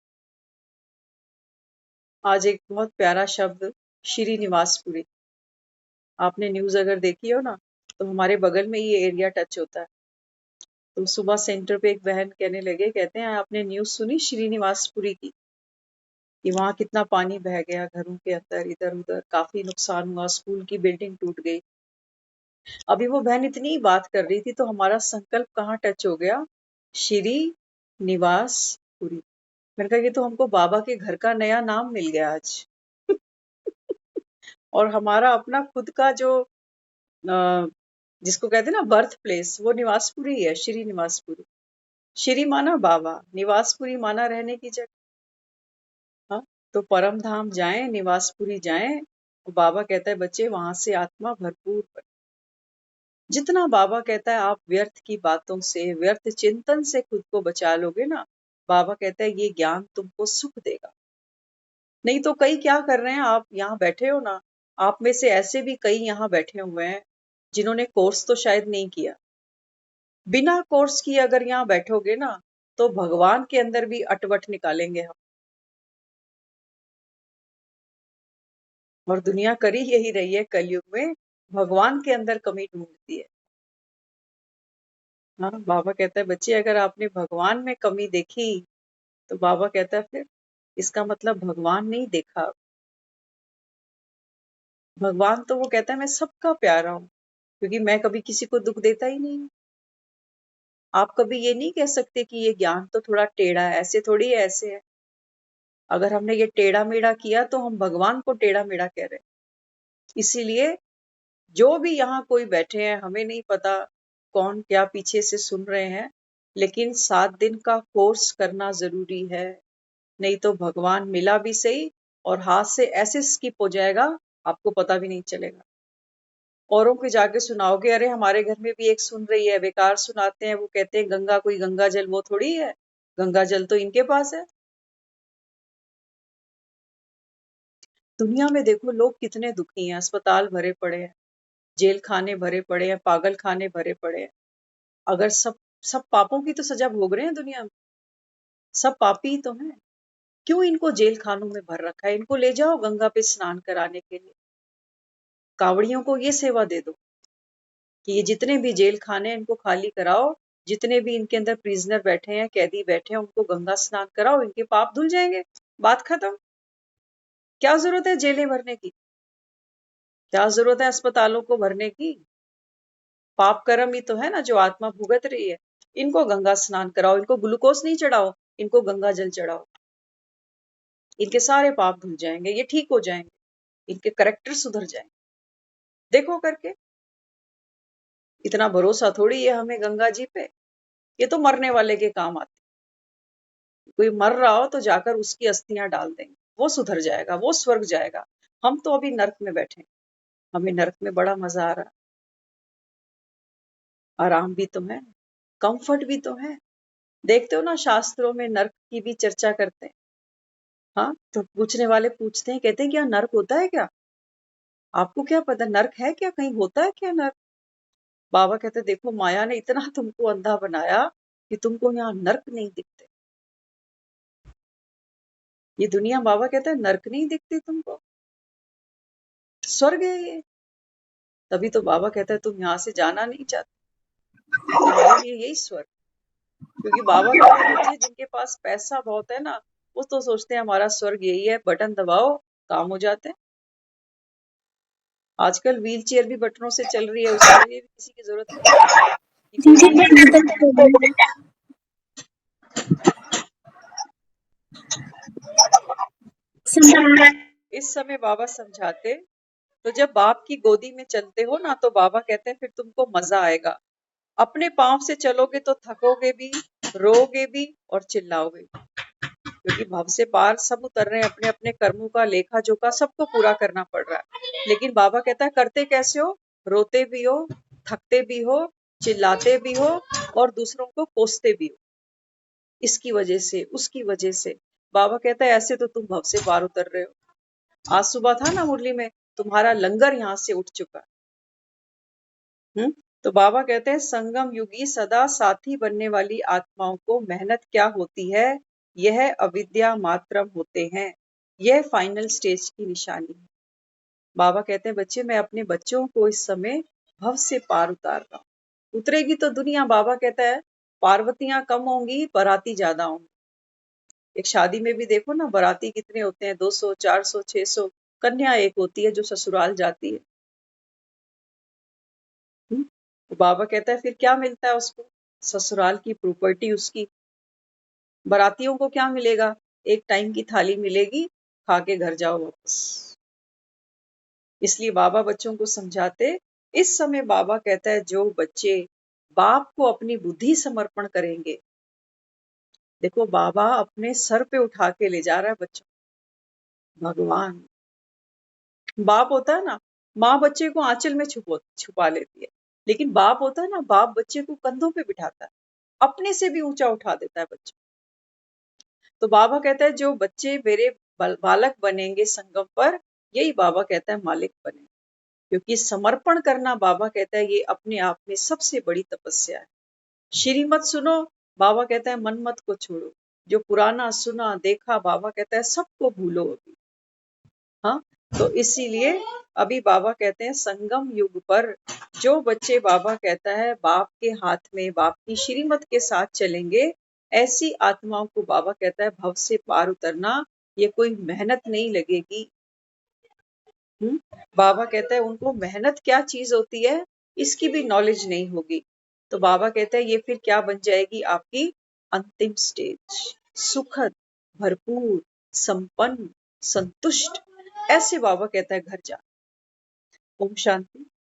आज एक बहुत प्यारा शब्द श्रीनिवासपुरी, आपने न्यूज अगर देखी हो ना, तो हमारे बगल में ये एरिया टच होता है। तो सुबह सेंटर पे एक बहन कहने लगे, कहते हैं आपने न्यूज सुनी श्रीनिवासपुरी की, कि वहां कितना पानी बह गया घरों के अंदर, इधर उधर काफी नुकसान हुआ, स्कूल की बिल्डिंग टूट गई। अभी वो बहन इतनी बात कर रही थी तो हमारा संकल्प कहाँ टच हो गया, श्री निवासपुरी। मैंने कहा ये तो हमको बाबा के घर का नया नाम मिल गया आज। और हमारा अपना खुद का जो जिसको कहते हैं ना बर्थ प्लेस, वो निवासपुरी है, श्री निवासपुरी। श्री माना बाबा, निवासपुरी माना रहने की जगह। हाँ, तो परम धाम जाएं, निवासपुरी जाएं। बाबा कहता है बच्चे वहां से आत्मा भरपूर बने। जितना बाबा कहता है आप व्यर्थ की बातों से, व्यर्थ चिंतन से खुद को बचा लोगे ना, बाबा कहता है ये ज्ञान तुमको सुख देगा। नहीं तो कई क्या कर रहे हैं, आप यहाँ बैठे हो ना, आप में से ऐसे भी कई यहाँ बैठे हुए हैं जिन्होंने कोर्स तो शायद नहीं किया। बिना कोर्स किए अगर यहाँ बैठोगे ना, तो भगवान के अंदर भी अटवट निकालेंगे हम। और दुनिया करी यही रही है कलयुग में, भगवान के अंदर कमी ढूंढती है। हाँ, बाबा कहता है बच्चे अगर आपने भगवान में कमी देखी, तो बाबा कहता है फिर इसका मतलब भगवान नहीं देखा। भगवान तो वो कहता है मैं सबका प्यारा हूँ, क्योंकि मैं कभी किसी को दुख देता ही नहीं हूँ। आप कभी ये नहीं कह सकते कि ये ज्ञान तो थोड़ा टेढ़ा है, ऐसे थोड़ी है, ऐसे है। अगर हमने ये टेढ़ा मेढ़ा किया तो हम भगवान को टेढ़ा मेढ़ा कह रहे हैं। इसीलिए जो भी यहाँ कोई बैठे हैं, हमें नहीं पता कौन क्या पीछे से सुन रहे हैं, लेकिन 7 दिन का कोर्स करना जरूरी है। नहीं तो भगवान मिला भी सही और हाथ से ऐसे स्किप हो जाएगा, आपको पता भी नहीं चलेगा। औरों के जाके सुनाओगे, अरे हमारे घर में भी एक सुन रही है, बेकार सुनाते हैं, वो कहते हैं गंगा कोई गंगा जल वो थोड़ी है, गंगा जल तो इनके पास है। दुनिया में देखो लोग कितने दुखी हैं, अस्पताल भरे पड़े हैं, जेल खाने भरे पड़े हैं, पागल खाने भरे पड़े हैं। अगर सब सब पापों की तो सजा भोग रहे हैं दुनिया में, सब पापी ही तो हैं। क्यों इनको जेल खानों में भर रखा है? इनको ले जाओ गंगा पे स्नान कराने के लिए। कावड़ियों को ये सेवा दे दो कि ये जितने भी जेल खाने हैं इनको खाली कराओ, जितने भी इनके अंदर प्रिजनर बैठे हैं, कैदी बैठे हैं, उनको गंगा स्नान कराओ, इनके पाप धुल जाएंगे, बात खत्म। क्या जरूरत है जेलें भरने की? क्या जरूरत है अस्पतालों को भरने की? पाप कर्म ही तो है ना जो आत्मा भुगत रही है। इनको गंगा स्नान कराओ, इनको ग्लूकोज नहीं चढ़ाओ, इनको गंगा जल चढ़ाओ, इनके सारे पाप धुल जाएंगे, ये ठीक हो जाएंगे, इनके करेक्टर सुधर जाएंगे। देखो करके, इतना भरोसा थोड़ी है हमें गंगा जी पे। ये तो मरने वाले के काम आते। कोई मर रहा हो तो जाकर उसकी अस्थियां डाल देंगे, वो सुधर जाएगा, वो स्वर्ग जाएगा। हम तो अभी नर्क में बैठे हैं, हमें नर्क में बड़ा मजा आ रहा है। आराम भी तो है, कंफर्ट भी तो है। देखते हो ना शास्त्रों में नर्क की भी चर्चा करते हैं। हाँ, तो पूछने वाले पूछते हैं, कहते हैं क्या नर्क होता है क्या? आपको क्या पता नर्क है क्या, कहीं होता है क्या नर्क? बाबा कहते देखो माया ने इतना तुमको अंधा बनाया कि तुमको यहाँ नर्क नहीं दिखते। ये दुनिया, बाबा कहता है नर्क नहीं दिखती तुमको, स्वर्ग है ये। तभी तो बाबा कहता है तुम यहाँ से जाना नहीं चाहते, तुम्हारे लिए यही स्वर्ग। क्योंकि बाबा कहते हैं बच्चे जिनके पास पैसा बहुत है ना, वो तो सोचते हैं हमारा स्वर्ग यही है, बटन दबाओ काम हो जाते हैं। आजकल व्हील चेयर भी बटनों से चल रही है, उसके लिए भी किसी की जरूरत नहीं है कि कोई व्हील चेयर से इस समय बाबा समझाते, तो जब बाप की गोदी में चलते हो ना, तो बाबा कहते हैं फिर तुमको मजा आएगा। अपने पांव से चलोगे तो थकोगे भी, रोगे भी और चिल्लाओगे। क्योंकि भव से पार सब उतर रहे हैं, अपने अपने कर्मों का लेखा जोखा सबको पूरा करना पड़ रहा है। लेकिन बाबा कहता है करते कैसे हो? रोते भी हो, थकते भी हो, चिल्लाते भी हो और दूसरों को कोसते भी हो, इसकी वजह से उसकी वजह से। बाबा कहता है ऐसे तो तुम भव से पार उतर रहे हो। आज सुबह था ना मुरली में, तुम्हारा लंगर यहाँ से उठ चुका है। तो बाबा कहते हैं संगम युगी सदा साथी बनने वाली आत्माओं को मेहनत क्या होती है, यह अविद्या मात्रम होते हैं। यह फाइनल स्टेज की निशानी है। बाबा कहते हैं बच्चे, मैं अपने बच्चों को इस समय भव से पार उतार रहा हूँ। उतरेगी तो दुनिया, बाबा कहता है पार्वतियां कम होंगी, बाराती ज्यादा होंगे। एक शादी में भी देखो ना, बाराती कितने होते हैं, 200, 400, 600। कन्या एक होती है जो ससुराल जाती है। तो बाबा कहता है फिर क्या मिलता है उसको? ससुराल की प्रॉपर्टी उसकी। बारातियों को क्या मिलेगा? एक टाइम की थाली मिलेगी, खा के घर जाओ वापस। इसलिए बाबा बच्चों को समझाते, इस समय बाबा कहता है जो बच्चे बाप को अपनी बुद्धि समर्पण करेंगे, देखो बाबा अपने सर पे उठा के ले जा रहा है बच्चों। भगवान बाप होता है ना, माँ बच्चे को आंचल में छुपा लेती है, लेकिन बाप होता है ना, बाप बच्चे को कंधों पे बिठाता है, अपने से भी ऊंचा उठा देता है बच्चे। तो बाबा कहता है जो बच्चे मेरे बालक बनेंगे संगम पर, यही बाबा कहता है मालिक बने। क्योंकि समर्पण करना, बाबा कहता है ये अपने आप में सबसे बड़ी तपस्या है। श्रीमत सुनो, बाबा कहता है मन मत को छोड़ो। जो पुराना सुना देखा, बाबा कहता है सबको भूलो अभी। हाँ, तो इसीलिए अभी बाबा कहते हैं संगम युग पर जो बच्चे, बाबा कहता है बाप के हाथ में, बाप की श्रीमत के साथ चलेंगे, ऐसी आत्माओं को बाबा कहता है भव से पार उतरना ये कोई मेहनत नहीं लगेगी। बाबा कहता है उनको मेहनत क्या चीज होती है इसकी भी नॉलेज नहीं होगी। तो बाबा कहता है ये फिर क्या बन जाएगी आपकी अंतिम स्टेज, सुखद, भरपूर, संपन्न, संतुष्ट। ऐसे बाबा कहता है घर जा। ओम शांति।